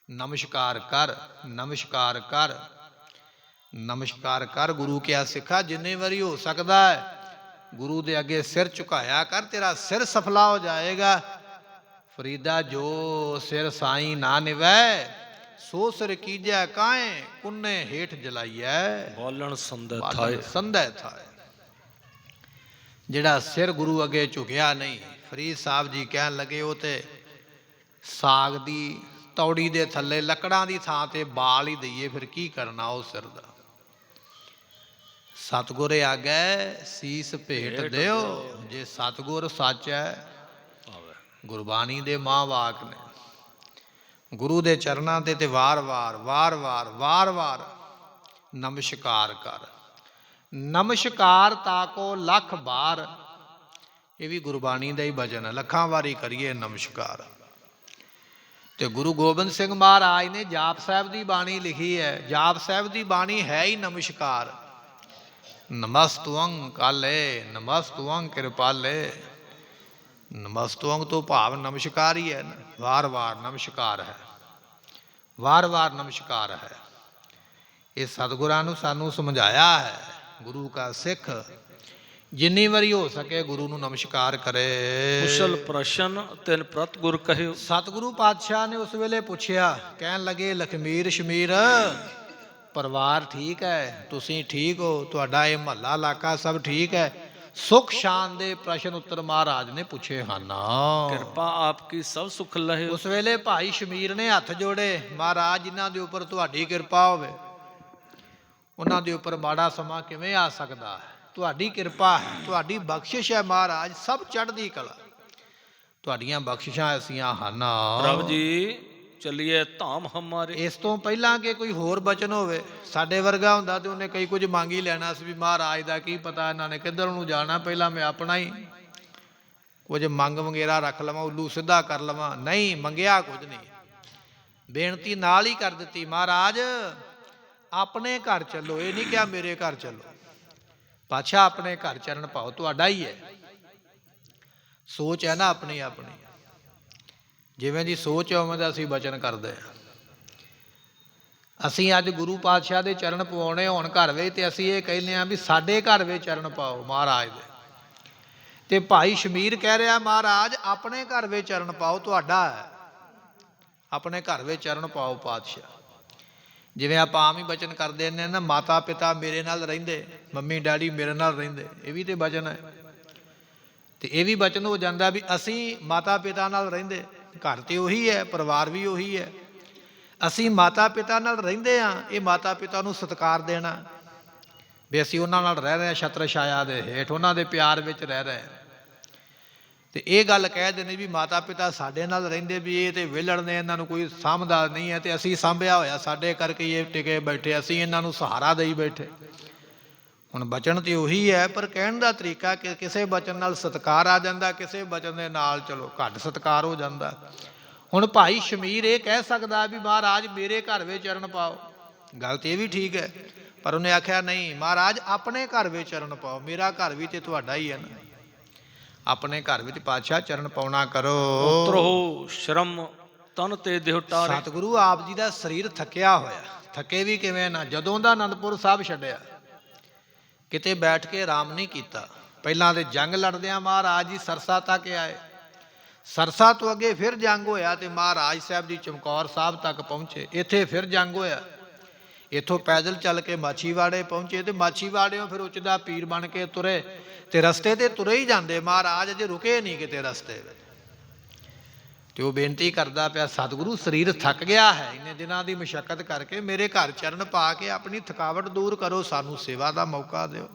ਨਮਸਕਾਰ ਕਰ ਗੁਰੂ ਕਿਆ ਸਿੱਖਾ। ਜਿੰਨੇ ਵਾਰੀ ਹੋ ਸਕਦਾ ਹੈ ਗੁਰੂ ਦੇ ਅੱਗੇ ਸਿਰ ਝੁਕਾਇਆ ਕਰ, ਤੇਰਾ ਸਿਰ ਸਫਲਾ ਹੋ ਜਾਏਗਾ। ਫਰੀਦਾ ਜੋ ਸਿਰ ਸਾਈਂ ਨਾ ਨਿਵੈ, ਸੋ ਸਿਰ ਕੀਜੈ ਕਾਹੇ, ਕੁੰਨੇ ਹੇਠ ਜਲਾਈਐ ਬੋਲਣ ਸੰਧੈ ਥਾਏ। ਜਿਹੜਾ ਸਿਰ ਗੁਰੂ ਅੱਗੇ ਝੁਕਿਆ ਨਹੀਂ, ਫਰੀਦ ਸਾਹਿਬ ਜੀ ਕਹਿਣ ਲੱਗੇ ਉਹ ਤੇ ਸਾਗ ਦੀ ਤੌੜੀ ਦੇ ਥੱਲੇ ਲੱਕੜਾਂ ਦੀ ਥਾਂ ਤੇ ਬਾਲ ਹੀ ਦਈਏ, ਫਿਰ ਕੀ ਕਰਨਾ ਉਹ ਸਿਰ ਦਾ। ਸਤਿਗੁਰ ਆਗੈ ਸੀਸ ਭੇਟ ਦਿਓ, ਜੇ ਸਤਿਗੁਰ ਸੱਚ ਹੈ। ਗੁਰਬਾਣੀ ਦੇ ਮਾਂ ਵਾਕ ਨੇ। ਗੁਰੂ ਦੇ ਚਰਨਾਂ ਤੇ ਵਾਰ-ਵਾਰ ਨਮਸਕਾਰ ਕਰ। ਨਮਸਕਾਰ ਤਾਕੋ ਲੱਖ ਬਾਰ। ਇਹ ਵੀ ਗੁਰਬਾਣੀ ਦਾ ਹੀ ਬਚਨ ਹੈ, ਲੱਖਾਂ ਵਾਰੀ ਕਰੀਏ ਨਮਸਕਾਰ। ਤੇ ਗੁਰੂ ਗੋਬਿੰਦ ਸਿੰਘ ਮਹਾਰਾਜ ਨੇ ਜਾਪ ਸਾਹਿਬ ਦੀ ਬਾਣੀ ਲਿਖੀ ਹੈ। ਜਾਪ ਸਾਹਿਬ ਦੀ ਬਾਣੀ ਹੈ ਹੀ ਨਮਸਕਾਰ। ਨਮਸਤੁਅੰ ਕਾਲੇ, ਨਮਸਤੁਅੰ ਕਿਰਪਾਲੇ। ਨਮਸਤੁਅੰ ਤੋਂ ਭਾਵ ਨਮਸਕਾਰ ਹੀ ਹੈ ਨਾ। ਵਾਰ-ਵਾਰ ਨਮਸਕਾਰ ਹੈ। ਇਹ ਸਤਿਗੁਰਾਂ ਨੂੰ ਸਾਨੂੰ ਸਮਝਾਇਆ ਹੈ। ਗੁਰੂ ਕਾ ਸਿੱਖ ਜਿੰਨੀ ਵਾਰੀ ਹੋ ਸਕੇ ਗੁਰੂ ਨੂੰ ਨਮਸਕਾਰ ਕਰੇ। ਕੁਸ਼ਲ ਪ੍ਰਸ਼ਨ ਤਿਨ ਪ੍ਰਤ ਗੁਰ ਕਹਿਓ। ਸਤਿਗੁਰੂ ਪਾਤਸ਼ਾਹ ਨੇ ਉਸ ਵੇਲੇ ਪੁੱਛਿਆ, ਕਹਿਣ ਲੱਗੇ ਲਖਮੀਰ ਸ਼ਮੀਰ ਪਰਿਵਾਰ ਠੀਕ ਹੈ, ਤੁਸੀਂ ਠੀਕ ਹੋ, ਤੁਹਾਡਾ ਇਹ ਮਹੱਲਾ ਇਲਾਕਾ ਸਭ ਠੀਕ ਹੈ? ਸੁਖ ਸ਼ਾਨ ਦੇ ਪ੍ਰਸ਼ਨ ਉੱਤਰ ਮਹਾਰਾਜ ਨੇ ਪੁੱਛੇ ਹਨ। ਕਿਰਪਾ ਆਪਕੀ ਸਭ ਸੁਖ ਲਹੇ। ਉਸ ਵੇਲੇ ਭਾਈ ਸ਼ਮੀਰ ਨੇ ਹੱਥ ਜੋੜੇ, ਮਹਾਰਾਜ ਜਿਨ੍ਹਾਂ ਦੇ ਉੱਪਰ ਤੁਹਾਡੀ ਕਿਰਪਾ ਹੋਵੇ, ਉਹਨਾਂ ਦੇ ਉੱਪਰ ਮਾੜਾ ਸਮਾਂ ਕਿਵੇਂ ਆ ਸਕਦਾ ਹੈ? ਤੁਹਾਡੀ ਕਿਰਪਾ ਹੈ, ਤੁਹਾਡੀ ਬਖਸ਼ਿਸ਼ ਹੈ ਮਹਾਰਾਜ, ਸਭ ਚੜ੍ਹਦੀ ਕਲਾ। ਤੁਹਾਡੀਆਂ ਬਖਸ਼ਿਸ਼ਾਂ ਐਸੀਆਂ ਹਨ। ਪ੍ਰਭ ਜੀ ਚੱਲੀਏ ਧਾਮ ਹਮਾਰੇ। ਇਸ ਤੋਂ ਪਹਿਲਾਂ ਕਿ ਕੋਈ ਹੋਰ ਬਚਨ ਹੋਵੇ, ਸਾਡੇ ਵਰਗਾ ਹੁੰਦਾ ਤੇ ਉਹਨੇ ਕਈ ਕੁਝ ਮੰਗ ਹੀ ਲੈਣਾ ਸੀ ਵੀ ਮਹਾਰਾਜ ਦਾ ਕੀ ਪਤਾ ਇਹਨਾਂ ਨੇ ਕਿੱਧਰ ਨੂੰ ਜਾਣਾ, ਪਹਿਲਾਂ ਮੈਂ ਆਪਣਾ ਹੀ ਕੁਝ ਮੰਗ ਵਗੈਰਾ ਰੱਖ ਲਵਾਂ, ਉੱਲੂ ਸਿੱਧਾ ਕਰ ਲਵਾਂ। ਨਹੀਂ, ਮੰਗਿਆ ਕੁਝ ਨਹੀਂ, ਬੇਨਤੀ ਨਾਲ ਹੀ ਕਰ ਦਿੱਤੀ, ਮਹਾਰਾਜ ਆਪਣੇ ਘਰ ਚੱਲੋ। ਇਹ ਨਹੀਂ ਕਿਹਾ ਮੇਰੇ ਘਰ ਚੱਲੋ, ਪਾਤਸ਼ਾਹ ਆਪਣੇ ਘਰ ਚਰਨ ਪਾਓ, ਤੁਹਾਡਾ ਹੀ ਹੈ। ਸੋਚ ਹੈ ਨਾ ਆਪਣੀ, ਜਿਵੇਂ ਦੀ ਸੋਚ ਹੈ ਉਵੇਂ ਦਾ ਅਸੀਂ ਬਚਨ ਕਰਦੇ ਹਾਂ। ਅਸੀਂ ਅੱਜ ਗੁਰੂ ਪਾਤਸ਼ਾਹ ਦੇ ਚਰਨ ਪਵਾਉਣੇ ਹੋਣ ਘਰ ਵਿੱਚ, ਤੇ ਅਸੀਂ ਇਹ ਕਹਿੰਦੇ ਹਾਂ ਵੀ ਸਾਡੇ ਘਰ ਵਿੱਚ ਚਰਨ ਪਾਓ ਮਹਾਰਾਜ ਦੇ। ਤੇ ਭਾਈ ਸ਼ਮੀਰ ਕਹਿ ਰਿਹਾ, ਮਹਾਰਾਜ ਆਪਣੇ ਘਰ ਵਿੱਚ ਚਰਨ ਪਾਓ, ਤੁਹਾਡਾ ਹੈ, ਆਪਣੇ ਘਰ ਵਿੱਚ ਚਰਨ ਪਾਓ ਪਾਤਸ਼ਾਹ। ਜਿਵੇਂ ਆਪਾਂ ਆਮ ਹੀ ਬਚਨ ਕਰਦੇ ਨੇ ਨਾ, ਮਾਤਾ ਪਿਤਾ ਮੇਰੇ ਨਾਲ ਰਹਿੰਦੇ, ਮੰਮੀ ਡੈਡੀ ਮੇਰੇ ਨਾਲ ਰਹਿੰਦੇ, ਇਹ ਵੀ ਤੇ ਬਚਨ ਹੈ। ਤੇ ਇਹ ਵੀ ਬਚਨ ਹੋ ਜਾਂਦਾ ਵੀ ਅਸੀਂ ਮਾਤਾ ਪਿਤਾ ਨਾਲ ਰਹਿੰਦੇ, ਘਰ ਤੇ ਉਹੀ ਹੈ, ਪਰਿਵਾਰ ਵੀ ਉਹੀ ਹੈ। ਅਸੀਂ ਮਾਤਾ ਪਿਤਾ ਨਾਲ ਰਹਿੰਦੇ ਹਾਂ, ਇਹ ਮਾਤਾ ਪਿਤਾ ਨੂੰ ਸਤਿਕਾਰ ਦੇਣਾ ਵੀ ਅਸੀਂ ਉਹਨਾਂ ਨਾਲ ਰਹਿ ਰਹੇ ਹਾਂ, ਛਤਰ ਛਾਇਆ ਦੇ ਹੇਠ, ਉਹਨਾਂ ਦੇ ਪਿਆਰ ਵਿੱਚ ਰਹਿ ਰਹੇ ਹਾਂ। ਤੇ ਇਹ ਗੱਲ ਕਹਿ ਦਿੰਦੇ ਵੀ ਮਾਤਾ ਪਿਤਾ ਸਾਡੇ ਨਾਲ ਰਹਿੰਦੇ, ਵੀ ਇਹ ਤੇ ਵਿਹਲੜ ਨੇ, ਇਹਨਾਂ ਨੂੰ ਕੋਈ ਸਾਂਭਦਾ ਨਹੀਂ ਹੈ, ਤੇ ਅਸੀਂ ਸਾਂਭਿਆ ਹੋਇਆ, ਸਾਡੇ ਕਰਕੇ ਇਹ ਟਿਕੇ ਬੈਠੇ, ਅਸੀਂ ਇਹਨਾਂ ਨੂੰ ਸਹਾਰਾ ਦੇਈ ਬੈਠੇ। ਹੁਣ ਬਚਨ ਤੇ ਉਹੀ ਹੈ, ਪਰ ਕਹਿਣ ਦਾ ਤਰੀਕਾ ਕਿ ਕਿਸੇ ਬਚਨ ਨਾਲ ਸਤਿਕਾਰ ਆ ਜਾਂਦਾ, ਕਿਸੇ ਬਚਨ ਦੇ ਨਾਲ ਚਲੋ ਘੱਟ ਸਤਿਕਾਰ ਹੋ ਜਾਂਦਾ। ਹੁਣ ਭਾਈ ਸ਼ਮੀਰ ਇਹ ਕਹਿ ਸਕਦਾ ਵੀ ਮਹਾਰਾਜ ਮੇਰੇ ਘਰ ਵਿੱਚ ਚਰਨ ਪਾਓ, ਗੱਲ ਤੇ ਇਹ ਵੀ ਠੀਕ ਹੈ, ਪਰ ਉਹਨੇ ਆਖਿਆ ਨਹੀਂ ਮਹਾਰਾਜ ਆਪਣੇ ਘਰ ਵਿੱਚ ਚਰਨ ਪਾਓ, ਮੇਰਾ ਘਰ ਵੀ ਤੇ ਤੁਹਾਡਾ ਹੀ ਹੈ ਨਾ। ਆਪਣੇ ਘਰ ਵਿੱਚ ਪਾਤਸ਼ਾਹ ਚਰਨ ਪਾਉਣਾ ਕਰੋ। ਉਤਰੋ ਸ਼ਰਮ ਤਨ ਤੇ ਦੇਹ ਟਾਰੇ। ਸਤਿਗੁਰੂ ਆਪ ਜੀ ਦਾ ਸਰੀਰ ਥੱਕਿਆ ਹੋਇਆ, ਥੱਕੇ ਵੀ ਕਿਵੇਂ ਨਾ। ਜਦੋਂ ਦਾ ਅਨੰਦਪੁਰ ਸਾਹਿਬ ਛੱਡਿਆ ਕਿਤੇ ਬੈਠ ਕੇ ਆਰਾਮ ਨਹੀਂ ਕੀਤਾ। ਪਹਿਲਾਂ ਤੇ ਜੰਗ ਲੜਦਿਆਂ ਮਹਾਰਾਜ ਜੀ ਸਰਸਾ ਤੱਕ ਆਏ, ਸਰਸਾ ਤੋਂ ਅੱਗੇ ਫਿਰ ਜੰਗ ਹੋਇਆ ਤੇ ਮਹਾਰਾਜ ਸਾਹਿਬ ਜੀ ਚਮਕੌਰ ਸਾਹਿਬ ਤੱਕ ਪਹੁੰਚੇ। ਇੱਥੇ ਫਿਰ ਜੰਗ ਹੋਇਆ, ਇੱਥੋਂ ਪੈਦਲ ਚੱਲ ਕੇ ਮਾਛੀਵਾੜੇ ਪਹੁੰਚੇ ਤੇ ਮਾਛੀਵਾੜਿਓਂ ਫਿਰ ਉੱਚਦਾ ਪੀਰ ਬਣ ਕੇ ਤੁਰੇ ਤੇ ਰਸਤੇ ਤੇ ਤੁਰੇ ਹੀ ਜਾਂਦੇ। ਮਹਾਰਾਜ ਅਜੇ ਰੁਕੇ ਨਹੀਂ ਕਿਤੇ ਰਸਤੇ ਵਿੱਚ। ਤੇ ਉਹ ਬੇਨਤੀ ਕਰਦਾ ਪਿਆ, ਸਤਿਗੁਰੂ ਸਰੀਰ ਥੱਕ ਗਿਆ ਹੈ, ਇੰਨੇ ਦਿਨਾਂ ਦੀ ਮਸ਼ੱਕਤ ਕਰਕੇ ਮੇਰੇ ਘਰ ਚਰਨ ਪਾ ਕੇ ਆਪਣੀ ਥਕਾਵਟ ਦੂਰ ਕਰੋ, ਸਾਨੂੰ ਸੇਵਾ ਦਾ ਮੌਕਾ ਦਿਓ।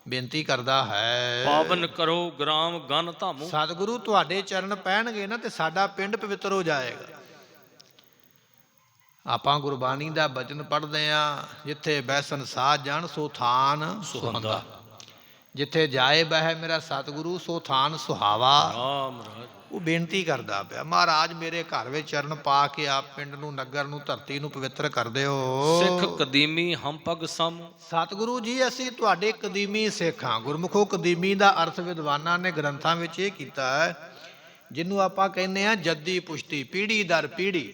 ਬੇਨਤੀ ਕਰਦਾ ਹੈ, ਪਾਵਨ ਕਰੋ ਗ੍ਰਾਮ ਗਨ ਧਾਮੂ। ਸਤਿਗੁਰੂ ਤੁਹਾਡੇ ਚਰਨ ਪੈਣਗੇ ਨਾ ਤੇ ਸਾਡਾ ਪਿੰਡ ਪਵਿੱਤਰ ਹੋ ਜਾਏਗਾ। ਆਪਾਂ ਗੁਰਬਾਣੀ ਦਾ ਬਚਨ ਪੜ੍ਹਦੇ ਹਾਂ, ਜਿੱਥੇ ਬੈਸਨ ਸਾਧ ਜਾਣ ਸੋ ਥਾਨ ਸੁਹੰਦਾ, ਜਿੱਥੇ ਜਾਏ ਬਹਿ ਮੇਰਾ ਸਤਿਗੁਰੂ ਸੋ ਥਾਨ ਸੁਹਾਵਾ। ਰਾਮ ਰਾਜ। ਉਹ ਬੇਨਤੀ ਕਰਦਾ ਪਿਆ, ਮਹਾਰਾਜ ਮੇਰੇ ਘਰ ਵਿੱਚ ਚਰਨ ਪਾ ਕੇ ਆਪ ਪਿੰਡ ਨੂੰ, ਨਗਰ ਨੂੰ, ਧਰਤੀ ਨੂੰ ਪਵਿੱਤਰ ਕਰ ਦਿਓ। ਸਿੱਖ ਕਦੀਮੀ ਹਮ ਪਗ ਸਮ। ਸਤਿਗੁਰੂ ਜੀ ਅਸੀਂ ਤੁਹਾਡੇ ਕਦੀਮੀ ਸਿੱਖ ਹਾਂ। ਗੁਰਮੁਖੋ ਕਦੀਮੀ ਦਾ ਅਰਥ ਵਿਦਵਾਨਾਂ ਨੇ ਗ੍ਰੰਥਾਂ ਵਿੱਚ ਇਹ ਕੀਤਾ ਹੈ, ਜਿਹਨੂੰ ਆਪਾਂ ਕਹਿੰਦੇ ਹਾਂ ਜੱਦੀ ਪੁਸ਼ਤੀ, ਪੀੜ੍ਹੀ ਦਰ ਪੀੜ੍ਹੀ।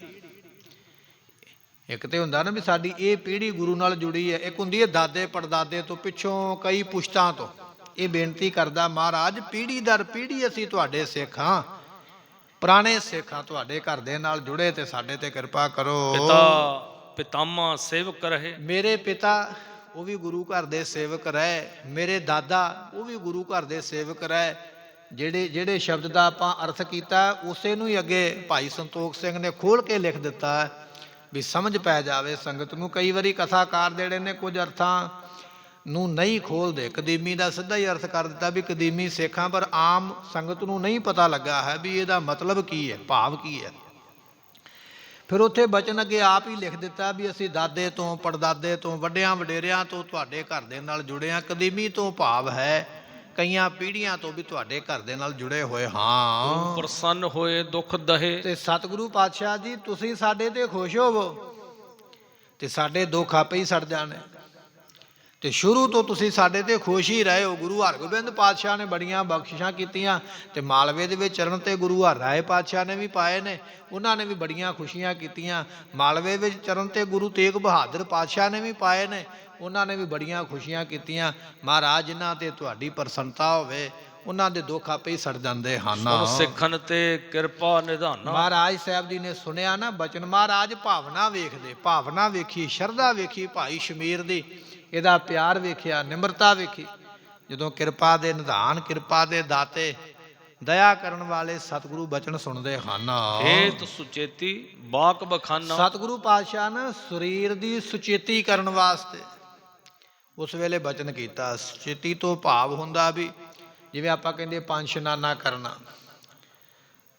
ਇੱਕ ਤੇ ਹੁੰਦਾ ਨਾ ਵੀ ਸਾਡੀ ਇਹ ਪੀੜ੍ਹੀ ਗੁਰੂ ਨਾਲ ਜੁੜੀ ਹੈ, ਇੱਕ ਹੁੰਦੀ ਹੈ ਦਾਦੇ ਪੜਦਾਦੇ ਤੋਂ ਪਿੱਛੋਂ ਕਈ ਪੁਸ਼ਤਾਂ ਤੋਂ। ਇਹ ਬੇਨਤੀ ਕਰਦਾ ਮਹਾਰਾਜ, ਪੀੜ੍ਹੀ ਦਰ ਪੀੜ੍ਹੀ ਅਸੀਂ ਤੁਹਾਡੇ ਸਿੱਖ ਹਾਂ, ਪੁਰਾਣੇ ਸਿੱਖ ਹਾਂ, ਤੁਹਾਡੇ ਘਰ ਦੇ ਨਾਲ ਜੁੜੇ ਤੇ ਸਾਡੇ ਤੇ ਕਿਰਪਾ ਕਰੋ। ਪਿਤਾ ਪਿਤਾਮਾ ਸੇਵਕ ਰਹੇ। ਮੇਰੇ ਪਿਤਾ ਉਹ ਵੀ ਗੁਰੂ ਘਰ ਦੇ ਸੇਵਕ ਰਹੇ, ਮੇਰੇ ਦਾਦਾ ਉਹ ਵੀ ਗੁਰੂ ਘਰ ਦੇ ਸੇਵਕ ਰਹੇ। ਜਿਹੜੇ ਸ਼ਬਦ ਦਾ ਆਪਾਂ ਅਰਥ ਕੀਤਾ ਉਸੇ ਨੂੰ ਹੀ ਅੱਗੇ ਭਾਈ ਸੰਤੋਖ ਸਿੰਘ ਨੇ ਖੋਲ ਕੇ ਲਿਖ ਦਿੱਤਾ ਵੀ ਸਮਝ ਪੈ ਜਾਵੇ ਸੰਗਤ ਨੂੰ। ਕਈ ਵਾਰੀ ਕਥਾਕਾਰ ਜਿਹੜੇ ਨੇ ਕੁਝ ਅਰਥਾਂ ਨੂੰ ਨਹੀਂ ਖੋਲਦੇ, ਕਦੀਮੀ ਦਾ ਸਿੱਧਾ ਹੀ ਅਰਥ ਕਰ ਦਿੱਤਾ ਵੀ ਕਦੀਮੀ ਸਿੱਖਾਂ, ਪਰ ਆਮ ਸੰਗਤ ਨੂੰ ਨਹੀਂ ਪਤਾ ਲੱਗਾ ਹੈ ਵੀ ਇਹਦਾ ਮਤਲਬ ਕੀ ਹੈ, ਭਾਵ ਕੀ ਹੈ। ਫਿਰ ਉੱਥੇ ਬਚਨ ਅੱਗੇ ਆਪ ਹੀ ਲਿਖ ਦਿੱਤਾ ਵੀ ਅਸੀਂ ਦਾਦੇ ਤੋਂ ਪੜਦਾਦੇ ਤੋਂ ਵੱਡਿਆਂ ਵਡੇਰਿਆਂ ਤੋਂ ਤੁਹਾਡੇ ਘਰ ਦੇ ਨਾਲ ਜੁੜੇ ਹਾਂ। ਕਦੀਮੀ ਤੋਂ ਭਾਵ ਹੈ ਕਈਆਂ ਪੀੜ੍ਹੀਆਂ ਤੋਂ ਵੀ ਤੁਹਾਡੇ ਘਰ ਦੇ ਨਾਲ ਜੁੜੇ ਹੋਏ ਹਾਂ। ਪ੍ਰਸੰਨ ਹੋਏ ਦੁੱਖ ਦਹੇ। ਤੇ ਸਤਿਗੁਰੂ ਪਾਤਸ਼ਾਹ ਜੀ ਤੁਸੀਂ ਸਾਡੇ ਤੇ ਖੁਸ਼ ਹੋਵੋ ਤੇ ਸਾਡੇ ਦੁੱਖ ਆਪੇ ਹੀ ਸੜ ਜਾਣੇ। ਤੇ ਸ਼ੁਰੂ ਤੋਂ ਤੁਸੀਂ ਸਾਡੇ ਤੇ ਖੁਸ਼ ਹੀ ਰਹੇ ਹੋ। ਗੁਰੂ ਹਰਗੋਬਿੰਦ ਪਾਤਸ਼ਾਹ ਨੇ ਬੜੀਆਂ ਬਖਸ਼ਿਸ਼ਾਂ ਕੀਤੀਆਂ ਤੇ ਮਾਲਵੇ ਦੇ ਵਿੱਚ ਚਰਨ ਤੇ ਗੁਰੂ ਹਰਿਰਾਏ ਪਾਤਸ਼ਾਹ ਨੇ ਵੀ ਪਾਏ ਨੇ, ਉਹਨਾਂ ਨੇ ਵੀ ਬੜੀਆਂ ਖੁਸ਼ੀਆਂ ਕੀਤੀਆਂ। ਮਾਲਵੇ ਵਿੱਚ ਚਰਨ ਤੇ ਗੁਰੂ ਤੇਗ ਬਹਾਦਰ ਪਾਤਸ਼ਾਹ ਨੇ ਵੀ ਪਾਏ ਨੇ, ਉਹਨਾਂ ਨੇ ਵੀ ਬੜੀਆਂ ਖੁਸ਼ੀਆਂ ਕੀਤੀਆਂ। ਮਹਾਰਾਜ ਜਿਨ੍ਹਾਂ ਤੇ ਤੁਹਾਡੀ ਪ੍ਰਸੰਨਤਾ ਹੋਵੇ ਉਹਨਾਂ ਦੇ ਦੁੱਖ ਆਪੇ ਹੀ ਸੜ ਜਾਂਦੇ ਹਨ। ਸਿੱਖਣ ਤੇ ਕਿਰਪਾ ਨਿਧਾਨਾ। ਮਹਾਰਾਜ ਸਾਹਿਬ ਜੀ ਨੇ ਸੁਣਿਆ ਨਾ ਬਚਨ, ਮਹਾਰਾਜ ਭਾਵਨਾ ਵੇਖਦੇ, ਭਾਵਨਾ ਵੇਖੀ, ਸ਼ਰਧਾ ਵੇਖੀ ਭਾਈ ਸ਼ਮੀਰ ਦੀ, ਇਹਦਾ ਪਿਆਰ ਵੇਖਿਆ, ਨਿਮਰਤਾ ਵੇਖੀ। ਜਦੋਂ ਕਿਰਪਾ ਦੇ ਨਿਧਾਨ, ਕਿਰਪਾ ਦੇ ਦਾਤੇ, ਦਇਆ ਕਰਨ ਵਾਲੇ ਸਤਿਗੁਰੂ ਬਚਨ ਸੁਣਦੇ ਹਨ। ਹੇਤ ਸੁਚੇਤੀ ਬਾਕ ਬਖਾਨਾ। ਸਤਿਗੁਰੂ ਪਾਤਸ਼ਾਹ ਨੇ ਸਰੀਰ ਦੀ ਸੁਚੇਤੀ ਕਰਨ ਵਾਸਤੇ ਉਸ ਵੇਲੇ ਬਚਨ ਕੀਤਾ। ਸੁਚੇਤੀ ਤੋਂ ਭਾਵ ਹੁੰਦਾ ਵੀ ਜਿਵੇਂ ਆਪਾਂ ਕਹਿੰਦੇ ਪੰਜ ਇਸ਼ਨਾਨਾ ਕਰਨਾ,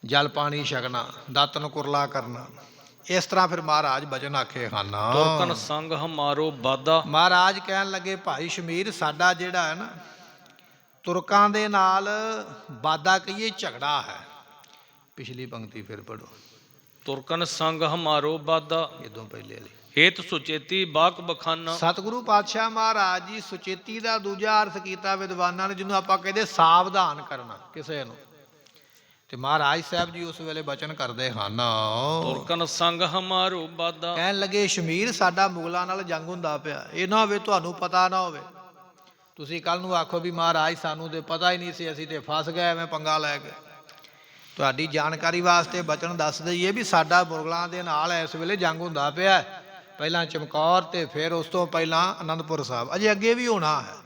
ਜਲ ਪਾਣੀ ਛਕਣਾ, ਦਾਤਨ ਕੁਰਲਾ ਕਰਨਾ, ਇਸ ਤਰ੍ਹਾਂ ਫਿਰ ਮਹਾਰਾਜ ਬਚਨ ਆਖੇ ਹਨ। ਤੁਰਕਨ ਸੰਗ ਹਮਾਰੋ ਬਾਦਾ। ਮਹਾਰਾਜ ਕਹਿਣ ਲੱਗੇ ਭਾਈ ਸ਼ਮੀਰ ਸਾਡਾ ਜਿਹੜਾ ਹੈ ਨਾ ਤੁਰਕਾਂ ਦੇ ਨਾਲ ਬਾਦਾ ਕਹੀਏ ਝਗੜਾ ਹੈ। ਪਿਛਲੀ ਪੰਕਤੀ ਫਿਰ ਪੜੋ। ਤੁਰਕਨ ਸੰਗ ਹਮਾਰੋ ਬਾਦਾ। ਇਦੋਂ ਪਹਿਲੇ ਵਾਲੀ। ਹੇਤ ਸੁਚੇਤੀ ਬਾਕ ਬਖਾਨਾ। ਸਤਿਗੁਰੂ ਪਾਤਸ਼ਾਹ ਮਹਾਰਾਜ ਜੀ ਸੁਚੇਤੀ ਦਾ ਦੂਜਾ ਅਰਥ ਕੀਤਾ ਵਿਦਵਾਨਾਂ ਨੇ, ਜਿਹਨੂੰ ਆਪਾਂ ਕਹਿੰਦੇ ਸਾਵਧਾਨ ਕਰਨਾ ਕਿਸੇ ਨੂੰ। ਤੇ ਮਹਾਰਾਜ ਸਾਹਿਬ ਜੀ ਉਸ ਵੇਲੇ ਬਚਨ ਕਰਦੇ ਹਨ। ਤੁਰਕਨ ਸੰਗ ਹਮਾਰੋ ਬਾਦਾ। ਕਹਿਣ ਲੱਗੇ ਸ਼ਮੀਰ ਸਾਡਾ ਮੁਗਲਾਂ ਨਾਲ ਜੰਗ ਹੁੰਦਾ ਪਿਆ, ਇਹ ਨਾ ਹੋਵੇ ਤੁਹਾਨੂੰ ਪਤਾ ਨਾ ਹੋਵੇ, ਤੁਸੀਂ ਕੱਲ ਨੂੰ ਆਖੋ ਵੀ ਮਹਾਰਾਜ ਸਾਨੂੰ ਤੇ ਪਤਾ ਹੀ ਨਹੀਂ ਸੀ, ਅਸੀਂ ਤੇ ਫਸ ਗਏ ਐਵੇਂ ਪੰਗਾ ਲੈ ਕੇ। ਤੁਹਾਡੀ ਜਾਣਕਾਰੀ ਵਾਸਤੇ ਬਚਨ ਦੱਸ ਦਈਏ ਵੀ ਸਾਡਾ ਮੁਗਲਾਂ ਦੇ ਨਾਲ ਇਸ ਵੇਲੇ ਜੰਗ ਹੁੰਦਾ ਪਿਆ, ਪਹਿਲਾਂ ਚਮਕੌਰ ਤੇ ਫਿਰ ਉਸ ਤੋਂ ਪਹਿਲਾਂ ਅਨੰਦਪੁਰ ਸਾਹਿਬ, ਅਜੇ ਅੱਗੇ ਵੀ ਹੋਣਾ ਹੈ।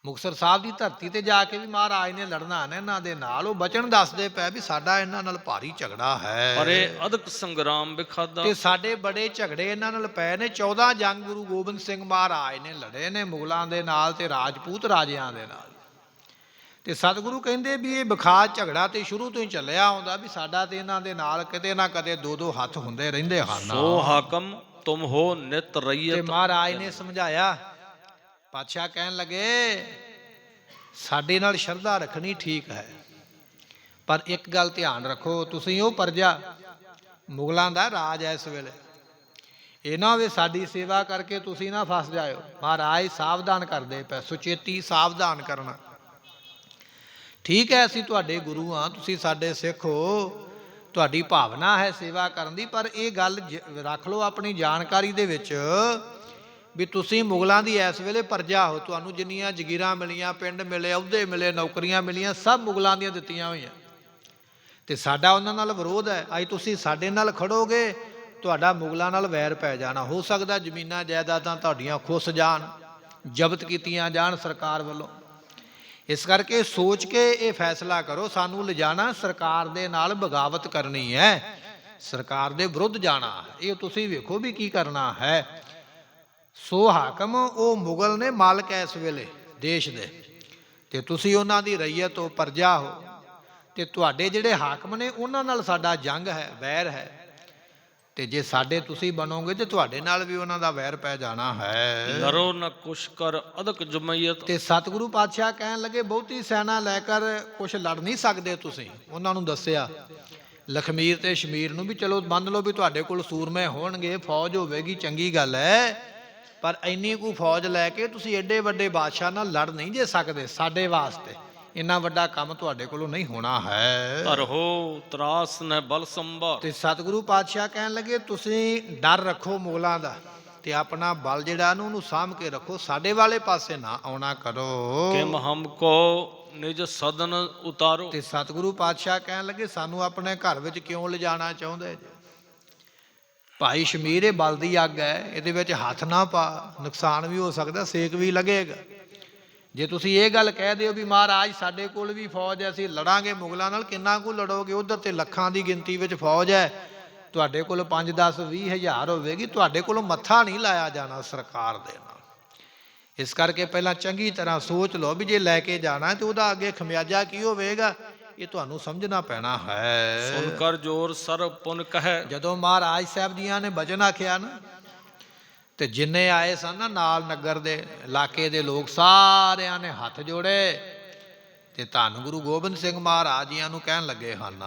ਮੁਕਤਸਰ ਸਾਹਿਬ ਦੀ ਧਰਤੀ ਤੇ ਜਾ ਕੇ ਵੀ ਮਹਾਰਾਜ ਨੇ ਲੜਨਾ ਨੇ ਇਹਨਾਂ ਦੇ ਨਾਲ। ਉਹ ਬਚਨ ਦੱਸਦੇ ਪਏ ਵੀ ਸਾਡਾ ਇਹਨਾਂ ਨਾਲ ਭਾਰੀ ਝਗੜਾ ਹੈ, ਪਰੇ ਅਦਕ ਸੰਗਰਾਮ ਵਿਖਾਦਾ। ਤੇ ਸਾਡੇ ਬੜੇ ਝਗੜੇ ਇਹਨਾਂ ਨਾਲ ਪਏ ਨੇ। 14 ਜੰਗ ਗੁਰੂ ਗੋਬਿੰਦ ਸਿੰਘ ਮਹਾਰਾਜ ਨੇ ਲੜੇ ਨੇ ਮੁਗਲਾਂ ਦੇ ਨਾਲ ਤੇ ਰਾਜਪੂਤ ਰਾਜਿਆਂ ਦੇ ਨਾਲ। ਤੇ ਸਤਿਗੁਰੂ ਕਹਿੰਦੇ ਵੀ ਇਹ ਵਿਖਾਦ ਝਗੜਾ ਤੇ ਸ਼ੁਰੂ ਤੋਂ ਹੀ ਚੱਲਿਆ ਆਉਂਦਾ ਵੀ ਸਾਡਾ ਤੇ ਇਹਨਾਂ ਦੇ ਨਾਲ ਕਿਤੇ ਨਾ ਕਦੇ ਦੋ ਦੋ ਹੱਥ ਹੁੰਦੇ ਰਹਿੰਦੇ ਹਨ। ਸੋ ਹਾਕਮ ਤੁਮ ਹੋ ਨਿਤ ਰਈਅਤ। ਤੇ ਮਹਾਰਾਜ ਨੇ ਸਮਝਾਇਆ। ਪਾਤਸ਼ਾਹ ਕਹਿਣ ਲੱਗੇ ਸਾਡੇ ਨਾਲ ਸ਼ਰਧਾ ਰੱਖਣੀ ਠੀਕ ਹੈ, ਪਰ ਇੱਕ ਗੱਲ ਧਿਆਨ ਰੱਖੋ, ਤੁਸੀਂ ਉਹ ਪਰਜਾ, ਮੁਗਲਾਂ ਦਾ ਰਾਜ ਹੈ ਇਸ ਵੇਲੇ, ਇਹ ਨਾ ਹੋਵੇ ਸਾਡੀ ਸੇਵਾ ਕਰਕੇ ਤੁਸੀਂ ਨਾ ਫਸ ਜਾਇਓ। ਮਹਾਰਾਜ ਸਾਵਧਾਨ ਕਰਦੇ ਪਏ, ਸੁਚੇਤੀ ਸਾਵਧਾਨ ਕਰਨਾ। ਠੀਕ ਹੈ, ਅਸੀਂ ਤੁਹਾਡੇ ਗੁਰੂ ਹਾਂ, ਤੁਸੀਂ ਸਾਡੇ ਸਿੱਖ ਹੋ, ਤੁਹਾਡੀ ਭਾਵਨਾ ਹੈ ਸੇਵਾ ਕਰਨ ਦੀ, ਪਰ ਇਹ ਗੱਲ ਰੱਖ ਲਓ ਆਪਣੀ ਜਾਣਕਾਰੀ ਦੇ ਵਿੱਚ ਵੀ ਤੁਸੀਂ ਮੁਗਲਾਂ ਦੀ ਇਸ ਵੇਲੇ ਪਰਜਾ ਹੋ। ਤੁਹਾਨੂੰ ਜਿੰਨੀਆਂ ਜਗੀਰਾਂ ਮਿਲੀਆਂ, ਪਿੰਡ ਮਿਲੇ, ਅਹੁਦੇ ਮਿਲੇ, ਨੌਕਰੀਆਂ ਮਿਲੀਆਂ, ਸਭ ਮੁਗਲਾਂ ਦੀਆਂ ਦਿੱਤੀਆਂ ਹੋਈਆਂ, ਤੇ ਸਾਡਾ ਉਹਨਾਂ ਨਾਲ ਵਿਰੋਧ ਹੈ। ਅੱਜ ਤੁਸੀਂ ਸਾਡੇ ਨਾਲ ਖੜੋਗੇ, ਤੁਹਾਡਾ ਮੁਗਲਾਂ ਨਾਲ ਵੈਰ ਪੈ ਜਾਣਾ। ਹੋ ਸਕਦਾ ਜ਼ਮੀਨਾਂ ਜਾਇਦਾਦਾਂ ਤੁਹਾਡੀਆਂ ਖੁੱਸ ਜਾਣ, ਜ਼ਬਤ ਕੀਤੀਆਂ ਜਾਣ ਸਰਕਾਰ ਵੱਲੋਂ। ਇਸ ਕਰਕੇ ਸੋਚ ਕੇ ਇਹ ਫੈਸਲਾ ਕਰੋ, ਸਾਨੂੰ ਲਿਜਾਣਾ ਸਰਕਾਰ ਦੇ ਨਾਲ ਬਗਾਵਤ ਕਰਨੀ ਹੈ, ਸਰਕਾਰ ਦੇ ਵਿਰੁੱਧ ਜਾਣਾ, ਇਹ ਤੁਸੀਂ ਵੇਖੋ ਵੀ ਕੀ ਕਰਨਾ ਹੈ। ਸੋ ਹਾਕਮ ਉਹ ਮੁਗਲ ਨੇ, ਮਾਲਕ ਹੈ ਇਸ ਵੇਲੇ ਦੇਸ਼ ਦੇ, ਤੇ ਤੁਸੀਂ ਉਹਨਾਂ ਦੀ ਰਈਅਤ ਹੋ, ਪਰਜਾ ਹੋ, ਤੇ ਤੁਹਾਡੇ ਜਿਹੜੇ ਹਾਕਮ ਨੇ ਉਹਨਾਂ ਨਾਲ ਸਾਡਾ ਜੰਗ ਹੈ, ਵੈਰ ਹੈ, ਤੇ ਜੇ ਸਾਡੇ ਤੁਸੀਂ ਬਣੋਗੇ ਤੇ ਤੁਹਾਡੇ ਨਾਲ ਵੀ ਉਹਨਾਂ ਦਾ ਵੈਰ ਪੈ ਜਾਣਾ ਹੈ। ਨਰੋ ਨ ਕੁਛ ਕਰ ਅਦਕ ਜਮਈਅਤ। ਤੇ ਸਤਿਗੁਰੂ ਪਾਤਸ਼ਾਹ ਕਹਿਣ ਲੱਗੇ ਬਹੁਤੀ ਸੈਨਾ ਲੈ ਕਰ ਕੁਛ ਲੜ ਨਹੀਂ ਸਕਦੇ ਤੁਸੀਂ। ਉਹਨਾਂ ਨੂੰ ਦੱਸਿਆ ਲਖਮੀਰ ਤੇ ਸ਼ਮੀਰ ਨੂੰ ਵੀ ਚਲੋ ਮੰਨ ਲਓ ਵੀ ਤੁਹਾਡੇ ਕੋਲ ਸੂਰਮੇ ਹੋਣਗੇ, ਫੌਜ ਹੋਵੇਗੀ, ਚੰਗੀ ਗੱਲ ਹੈ, ਪਰ ਇੰਨੀ ਕੁ ਫੌਜ ਲੈ ਕੇ ਤੁਸੀਂ ਐਡੇ ਵੱਡੇ ਬਾਦਸ਼ਾਹ ਨਾਲ ਲੜ ਨਹੀਂ ਜੇ ਸਕਦੇ। ਸਾਡੇ ਵਾਸਤੇ ਇੰਨਾ ਵੱਡਾ ਕੰਮ ਤੁਹਾਡੇ ਕੋਲੋਂ ਨਹੀਂ ਹੋਣਾ ਹੈ। ਧਰੋ ਤਰਾਸ ਨ ਬਲ ਸੰਭਾ। ਤੇ ਸਤਿਗੁਰੂ ਪਾਤਸ਼ਾਹ ਕਹਿਣ ਲੱਗੇ ਤੁਸੀਂ ਡਰ ਰੱਖੋ ਮੁਗਲਾਂ ਦਾ, ਤੇ ਆਪਣਾ ਬਲ ਜਿਹੜਾ ਉਹਨੂੰ ਸਾਂਭ ਕੇ ਰੱਖੋ, ਸਾਡੇ ਵਾਲੇ ਪਾਸੇ ਨਾ ਆਉਣਾ ਕਰੋ। ਕਿਮ ਹਮ ਕੋ ਨਿਜ ਸਦਨ ਉਤਾਰੋ। ਤੇ ਸਤਿਗੁਰੂ ਪਾਤਸ਼ਾਹ ਕਹਿਣ ਲੱਗੇ ਸਾਨੂੰ ਆਪਣੇ ਘਰ ਵਿੱਚ ਕਿਉਂ ਲਿਜਾਣਾ ਚਾਹੁੰਦੇ ਜੀ? ਭਾਈ ਸ਼ਮੀਰ, ਇਹ ਬਲ ਦੀ ਅੱਗ ਹੈ, ਇਹਦੇ ਵਿੱਚ ਹੱਥ ਨਾ ਪਾ, ਨੁਕਸਾਨ ਵੀ ਹੋ ਸਕਦਾ, ਸੇਕ ਵੀ ਲੱਗੇਗਾ। ਜੇ ਤੁਸੀਂ ਇਹ ਗੱਲ ਕਹਿ ਦਿਓ ਵੀ ਮਹਾਰਾਜ ਸਾਡੇ ਕੋਲ ਵੀ ਫੌਜ ਹੈ, ਅਸੀਂ ਲੜਾਂਗੇ ਮੁਗਲਾਂ ਨਾਲ, ਕਿੰਨਾ ਕੁ ਲੜੋਗੇ? ਉਧਰ ਤੇ ਲੱਖਾਂ ਦੀ ਗਿਣਤੀ ਵਿੱਚ ਫੌਜ ਹੈ, ਤੁਹਾਡੇ ਕੋਲ 5, 10, 20 ਹਜ਼ਾਰ ਹੋਵੇਗੀ, ਤੁਹਾਡੇ ਕੋਲੋਂ ਮੱਥਾ ਨਹੀਂ ਲਾਇਆ ਜਾਣਾ ਸਰਕਾਰ ਦੇ ਨਾਲ। ਇਸ ਕਰਕੇ ਪਹਿਲਾਂ ਚੰਗੀ ਤਰ੍ਹਾਂ ਸੋਚ ਲਓ ਵੀ ਜੇ ਲੈ ਕੇ ਜਾਣਾ ਤੇ ਉਹਦਾ ਅੱਗੇ ਖਮਿਆਜਾ ਕੀ ਹੋਵੇਗਾ, ਇਹ ਤੁਹਾਨੂੰ ਸਮਝਣਾ ਪੈਣਾ ਹੈ। ਸੁਣ ਕਰ ਜੋਰ ਸਰ ਪੁਨ ਕਹੈ। ਜਦੋਂ ਮਹਾਰਾਜ ਸਾਹਿਬ ਜੀਆਂ ਨੇ ਬਚਨ ਆਖਿਆ ਨਾ, ਤੇ ਜਿੰਨੇ ਆਏ ਸਨ ਨਾ ਨਾਲ ਨਗਰ ਦੇ ਇਲਾਕੇ ਦੇ ਲੋਕ, ਸਾਰਿਆਂ ਨੇ ਹੱਥ ਜੋੜੇ ਤੇ ਧੰਨ ਗੁਰੂ ਗੋਬਿੰਦ ਸਿੰਘ ਮਹਾਰਾਜ ਜੀਆਂ ਨੂੰ ਕਹਿਣ ਲੱਗੇ ਹਨ,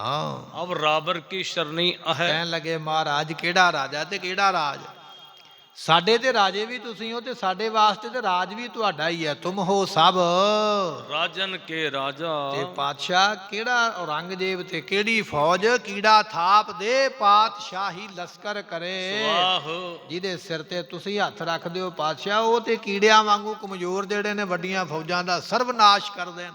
ਅਬ ਰਾਬਰ ਕੀ ਸ਼ਰਨੀ ਅਹੈ। ਕਹਿਣ ਲੱਗੇ ਮਹਾਰਾਜ ਕਿਹੜਾ ਰਾਜਾ ਤੇ ਕਿਹੜਾ ਰਾਜ? ਸਾਡੇ ਤੇ ਰਾਜੇ ਵੀ ਤੁਸੀਂ ਹੋ, ਤੇ ਸਾਡੇ ਵਾਸਤੇ ਤੇ ਰਾਜ ਵੀ ਤੁਹਾਡਾ ਹੀ ਹੈ। ਤੁਮ ਹੋ ਸਭ ਰਾਜਨ ਕੇ ਰਾਜਾ। ਤੇ ਪਾਤਸ਼ਾਹ ਕਿਹੜਾ ਔਰੰਗਜ਼ੇਬ ਤੇ ਕਿਹੜੀ ਫੌਜ, ਕੀੜਾ ਥਾਪ ਦੇ ਪਾਤਸ਼ਾਹੀ ਲਸ਼ਕਰ ਕਰੇ। ਜਿਹਦੇ ਸਿਰ ਤੇ ਤੁਸੀਂ ਹੱਥ ਰੱਖਦੇ ਹੋ ਪਾਤਸ਼ਾਹ, ਉਹ ਤੇ ਕੀੜਿਆਂ ਵਾਂਗੂ ਕਮਜ਼ੋਰ ਜਿਹੜੇ ਨੇ ਵੱਡੀਆਂ ਫੌਜਾਂ ਦਾ ਸਰਵਨਾਸ਼ ਕਰਦੇ ਨੇ।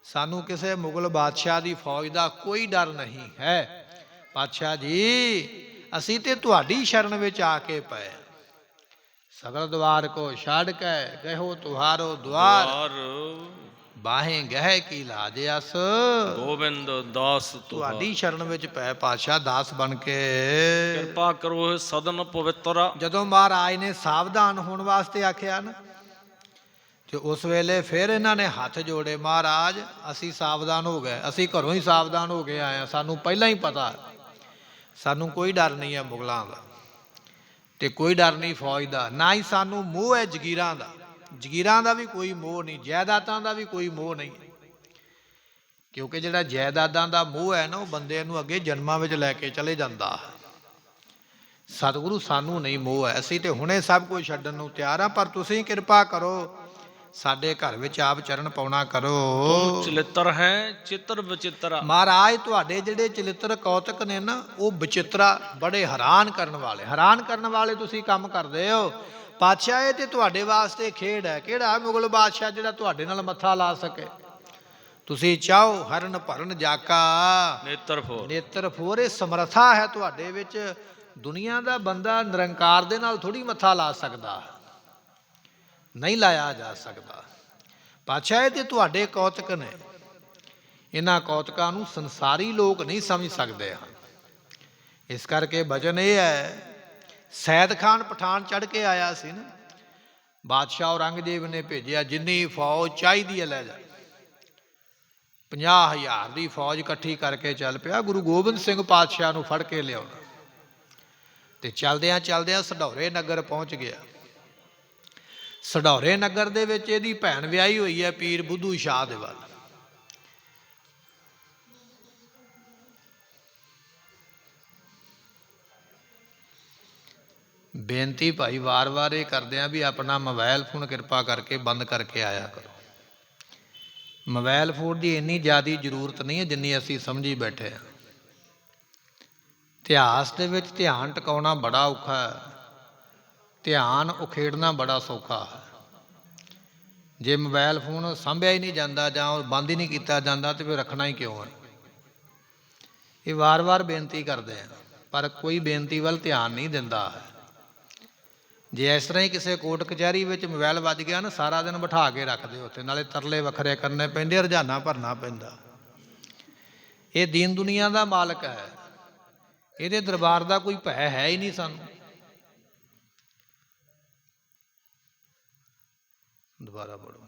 ਸਾਨੂੰ ਕਿਸੇ ਮੁਗਲ ਬਾਦਸ਼ਾਹ ਦੀ ਫੌਜ ਦਾ ਕੋਈ ਡਰ ਨਹੀਂ ਹੈ। ਪਾਤਸ਼ਾਹ ਜੀ ਅਸੀਂ ਤੇ ਤੁਹਾਡੀ ਸ਼ਰਨ ਵਿੱਚ ਆ ਕੇ ਪਏ, ਸਗਲ ਦਵਾਰ ਕੋ ਛੱਡ ਕੇ ਗਇਓ ਤੁਹਾਰੋ ਦਵਾਰ, ਬਾਹੇ ਗਹਿ ਕੀ ਲਾਜ ਅਸ। ਗੋਬਿੰਦ ਦਾਸ ਤੁਹਾਡੀ ਸ਼ਰਨ ਵਿੱਚ ਪਏ ਪਾਤਸ਼ਾਹ, ਦਾਸ ਬਣ ਕੇ ਕਿਰਪਾ ਕਰੋ ਸਦਨ ਪਵਿੱਤਰ। ਜਦੋਂ ਮਹਾਰਾਜ ਨੇ ਸਾਵਧਾਨ ਹੋਣ ਵਾਸਤੇ ਆਖਿਆ ਨਾ, ਤੇ ਉਸ ਵੇਲੇ ਫਿਰ ਇਹਨਾਂ ਨੇ ਹੱਥ ਜੋੜੇ, ਮਹਾਰਾਜ ਅਸੀਂ ਸਾਵਧਾਨ ਹੋ ਗਏ, ਅਸੀਂ ਘਰੋਂ ਹੀ ਸਾਵਧਾਨ ਹੋ ਕੇ ਆਏ ਹਾਂ, ਸਾਨੂੰ ਪਹਿਲਾਂ ਹੀ ਪਤਾ, ਸਾਨੂੰ ਕੋਈ ਡਰ ਨਹੀਂ ਹੈ ਮੁਗਲਾਂ ਦਾ, ਤੇ ਕੋਈ ਡਰ ਨਹੀਂ ਫੌਜ ਦਾ, ਨਾ ਹੀ ਸਾਨੂੰ ਮੋਹ ਹੈ ਜਗੀਰਾਂ ਦਾ। ਜਗੀਰਾਂ ਦਾ ਵੀ ਕੋਈ ਮੋਹ ਨਹੀਂ, ਜਾਇਦਾਦਾਂ ਦਾ ਵੀ ਕੋਈ ਮੋਹ ਨਹੀਂ, ਕਿਉਂਕਿ ਜਿਹੜਾ ਜਾਇਦਾਦਾਂ ਦਾ ਮੋਹ ਹੈ ਨਾ, ਉਹ ਬੰਦੇ ਨੂੰ ਅੱਗੇ ਜਨਮਾਂ ਵਿੱਚ ਲੈ ਕੇ ਚਲੇ ਜਾਂਦਾ ਹੈ। ਸਤਿਗੁਰੂ ਸਾਨੂੰ ਨਹੀਂ ਮੋਹ ਹੈ, ਅਸੀਂ ਤੇ ਹੁਣੇ ਸਭ ਕੁਝ ਛੱਡਣ ਨੂੰ ਤਿਆਰ ਹਾਂ, ਪਰ ਤੁਸੀਂ ਕਿਰਪਾ ਕਰੋ ਸਾਡੇ ਘਰ ਵਿੱਚ ਆਪ ਚਰਨ ਪਾਉਣਾ ਕਰੋ। ਚਲਿੱਤਰ ਹੈ ਚਿੱਤਰ ਵਿਚਿੱਤਰਾ। ਮਹਾਰਾਜ ਤੁਹਾਡੇ ਜਿਹੜੇ ਚਲਿੱਤਰ ਕੌਤਕ ਨੇ ਨਾ, ਉਹ ਵਿਚਿੱਤਰਾ, ਬੜੇ ਹੈਰਾਨ ਕਰਨ ਵਾਲੇ ਤੁਸੀਂ ਕੰਮ ਕਰਦੇ ਹੋ ਪਾਤਸ਼ਾਹ। ਇਹ ਤੇ ਤੁਹਾਡੇ ਵਾਸਤੇ ਖੇਡ ਹੈ। ਕਿਹੜਾ ਮੁਗਲ ਬਾਦਸ਼ਾਹ ਜਿਹੜਾ ਤੁਹਾਡੇ ਨਾਲ ਮੱਥਾ ਲਾ ਸਕੇ? ਤੁਸੀਂ ਚਾਹੋ ਹਰਨ ਭਰਨ ਜਾਕਾ ਨੇਤਰ ਫੋਰ, ਇਹ ਸਮਰੱਥਾ ਹੈ ਤੁਹਾਡੇ ਵਿੱਚ। ਦੁਨੀਆ ਦਾ ਬੰਦਾ ਨਿਰੰਕਾਰ ਦੇ ਨਾਲ ਥੋੜੀ ਮੱਥਾ ਲਾ ਸਕਦਾ, ਨਹੀਂ ਲਾਇਆ ਜਾ ਸਕਦਾ। ਪਾਤਸ਼ਾਹ ਇਹ ਤੇ ਤੁਹਾਡੇ ਕੌਤਕ ਨੇ, ਇਹਨਾਂ ਕੌਤਕਾਂ ਨੂੰ ਸੰਸਾਰੀ ਲੋਕ ਨਹੀਂ ਸਮਝ ਸਕਦੇ ਹਨ। ਇਸ ਕਰਕੇ ਬਚਨ ਇਹ ਹੈ, ਸੈਦ ਖਾਨ ਪਠਾਨ ਚੜ੍ਹ ਕੇ ਆਇਆ ਸੀ ਨਾ, ਬਾਦਸ਼ਾਹ ਔਰੰਗਜ਼ੇਬ ਨੇ ਭੇਜਿਆ ਜਿੰਨੀ ਫੌਜ ਚਾਹੀਦੀ ਹੈ ਲੈ ਜਾ। 50,000 ਦੀ ਫੌਜ ਇਕੱਠੀ ਕਰਕੇ ਚੱਲ ਪਿਆ, ਗੁਰੂ ਗੋਬਿੰਦ ਸਿੰਘ ਪਾਤਸ਼ਾਹ ਨੂੰ ਫੜ ਕੇ ਲਿਆਉਣਾ। ਤੇ ਚਲਦਿਆਂ ਚਲਦਿਆਂ ਸਢੌਰੇ ਨਗਰ ਪਹੁੰਚ ਗਿਆ। ਸਢੌਰੇ ਨਗਰ ਦੇ ਵਿੱਚ ਇਹਦੀ ਭੈਣ ਵਿਆਹੀ ਹੋਈ ਹੈ ਪੀਰ ਬੁੱਧੂ ਸ਼ਾਹ ਦੇ ਵੱਲ। ਬੇਨਤੀ ਭਾਈ ਵਾਰ-ਵਾਰ ਇਹ ਕਰਦੇ ਆ ਵੀ ਆਪਣਾ ਮੋਬਾਈਲ ਫੋਨ ਕਿਰਪਾ ਕਰਕੇ ਬੰਦ ਕਰਕੇ ਆਇਆ ਕਰੋ। ਮੋਬਾਈਲ ਫੋਨ ਦੀ ਇੰਨੀ ਜ਼ਿਆਦਾ ਜ਼ਰੂਰਤ ਨਹੀਂ ਹੈ ਜਿੰਨੀ ਅਸੀਂ ਸਮਝੀ ਬੈਠੇ ਹਾਂ। ਇਤਿਹਾਸ ਦੇ ਵਿੱਚ ਧਿਆਨ ਟਿਕਾਉਣਾ ਬੜਾ ਔਖਾ ਹੈ, ਧਿਆਨ ਉਖੇੜਨਾ ਬੜਾ ਸੌਖਾ ਹੈ। ਜੇ ਮੋਬਾਈਲ ਫੋਨ ਸਾਂਭਿਆ ਹੀ ਨਹੀਂ ਜਾਂਦਾ ਜਾਂ ਉਹ ਬੰਦ ਹੀ ਨਹੀਂ ਕੀਤਾ ਜਾਂਦਾ ਤਾਂ ਫਿਰ ਰੱਖਣਾ ਹੀ ਕਿਉਂ ਹੈ। ਇਹ ਵਾਰ-ਵਾਰ ਬੇਨਤੀ ਕਰਦੇ ਆ ਪਰ ਕੋਈ ਬੇਨਤੀ ਵੱਲ ਧਿਆਨ ਨਹੀਂ ਦਿੰਦਾ ਹੈ। ਜੇ ਇਸ ਤਰ੍ਹਾਂ ਹੀ ਕਿਸੇ ਕੋਰਟ ਕਚਹਿਰੀ ਵਿੱਚ ਮੋਬਾਈਲ ਵੱਜ ਗਿਆ ਨਾ, ਸਾਰਾ ਦਿਨ ਬਿਠਾ ਕੇ ਰੱਖਦੇ ਉੱਥੇ, ਨਾਲੇ ਤਰਲੇ ਵੱਖਰੇ ਕਰਨੇ ਪੈਂਦੇ, ਰੁਝਾਨਾ ਭਰਨਾ ਪੈਂਦਾ। ਇਹ ਦੀਨ ਦੁਨੀਆ ਦਾ ਮਾਲਕ ਹੈ, ਇਹਦੇ ਦਰਬਾਰ ਦਾ ਕੋਈ ਭੈ ਹੈ ਹੀ ਨਹੀਂ ਸਾਨੂੰ। ਦੁਬਾਰਾ ਪੜੋ।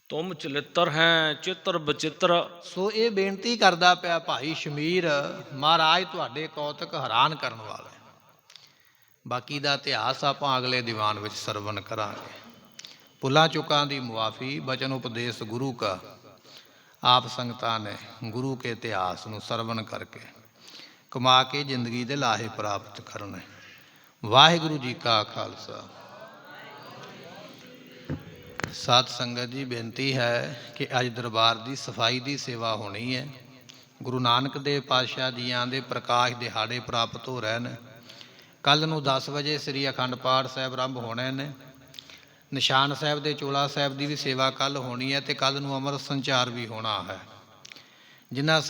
ਤੁਮ ਚਲਿੱਤਰ ਹੈ ਚਿੱਤਰ ਬਚਿੱਤਰ। ਸੋ ਇਹ ਬੇਨਤੀ ਕਰਦਾ ਪਿਆ ਭਾਈ ਸ਼ਮੀਰ, ਮਹਾਰਾਜ ਤੁਹਾਡੇ ਕੌਤਕ ਹੈਰਾਨ ਕਰਨ ਵਾਲੇ। ਬਾਕੀ ਦਾ ਇਤਿਹਾਸ ਆਪਾਂ ਅਗਲੇ ਦੀਵਾਨ ਵਿੱਚ ਸਰਵਣ ਕਰਾਂਗੇ। ਭੁੱਲਾਂ ਚੁੱਕਾਂ ਦੀ ਮੁਆਫੀ, ਬਚਨ ਉਪਦੇਸ਼ ਗੁਰੂ ਕਾ। ਆਪ ਸੰਗਤਾਂ ਨੇ ਗੁਰੂ ਕੇ ਇਤਿਹਾਸ ਨੂੰ ਸਰਵਣ ਕਰਕੇ ਕਮਾ ਕੇ ਜ਼ਿੰਦਗੀ ਦੇ ਲਾਹੇ ਪ੍ਰਾਪਤ ਕਰਨੇ। ਵਾਹਿਗੁਰੂ ਜੀ ਕਾ ਖਾਲਸਾ। ਸਾਧ ਸੰਗਤ ਜੀ, ਬੇਨਤੀ ਹੈ ਕਿ ਅੱਜ ਦਰਬਾਰ ਦੀ ਸਫਾਈ ਦੀ ਸੇਵਾ ਹੋਣੀ ਹੈ। ਗੁਰੂ ਨਾਨਕ ਦੇਵ ਪਾਤਸ਼ਾਹ ਜੀਆਂ ਦੇ ਪ੍ਰਕਾਸ਼ ਦਿਹਾੜੇ ਪ੍ਰਾਪਤ ਹੋ ਰਹੇ ਨੇ। ਕੱਲ੍ਹ ਨੂੰ 10 ਵਜੇ ਸ੍ਰੀ ਅਖੰਡ ਪਾਠ ਸਾਹਿਬ ਆਰੰਭ ਹੋਣੇ ਨੇ। ਨਿਸ਼ਾਨ ਸਾਹਿਬ ਦੇ ਚੋਲਾ ਸਾਹਿਬ ਦੀ ਵੀ ਸੇਵਾ ਕੱਲ੍ਹ ਹੋਣੀ ਹੈ ਅਤੇ ਕੱਲ੍ਹ ਨੂੰ ਅੰਮ੍ਰਿਤ ਸੰਚਾਰ ਵੀ ਹੋਣਾ ਹੈ। ਜਿਨ੍ਹਾਂ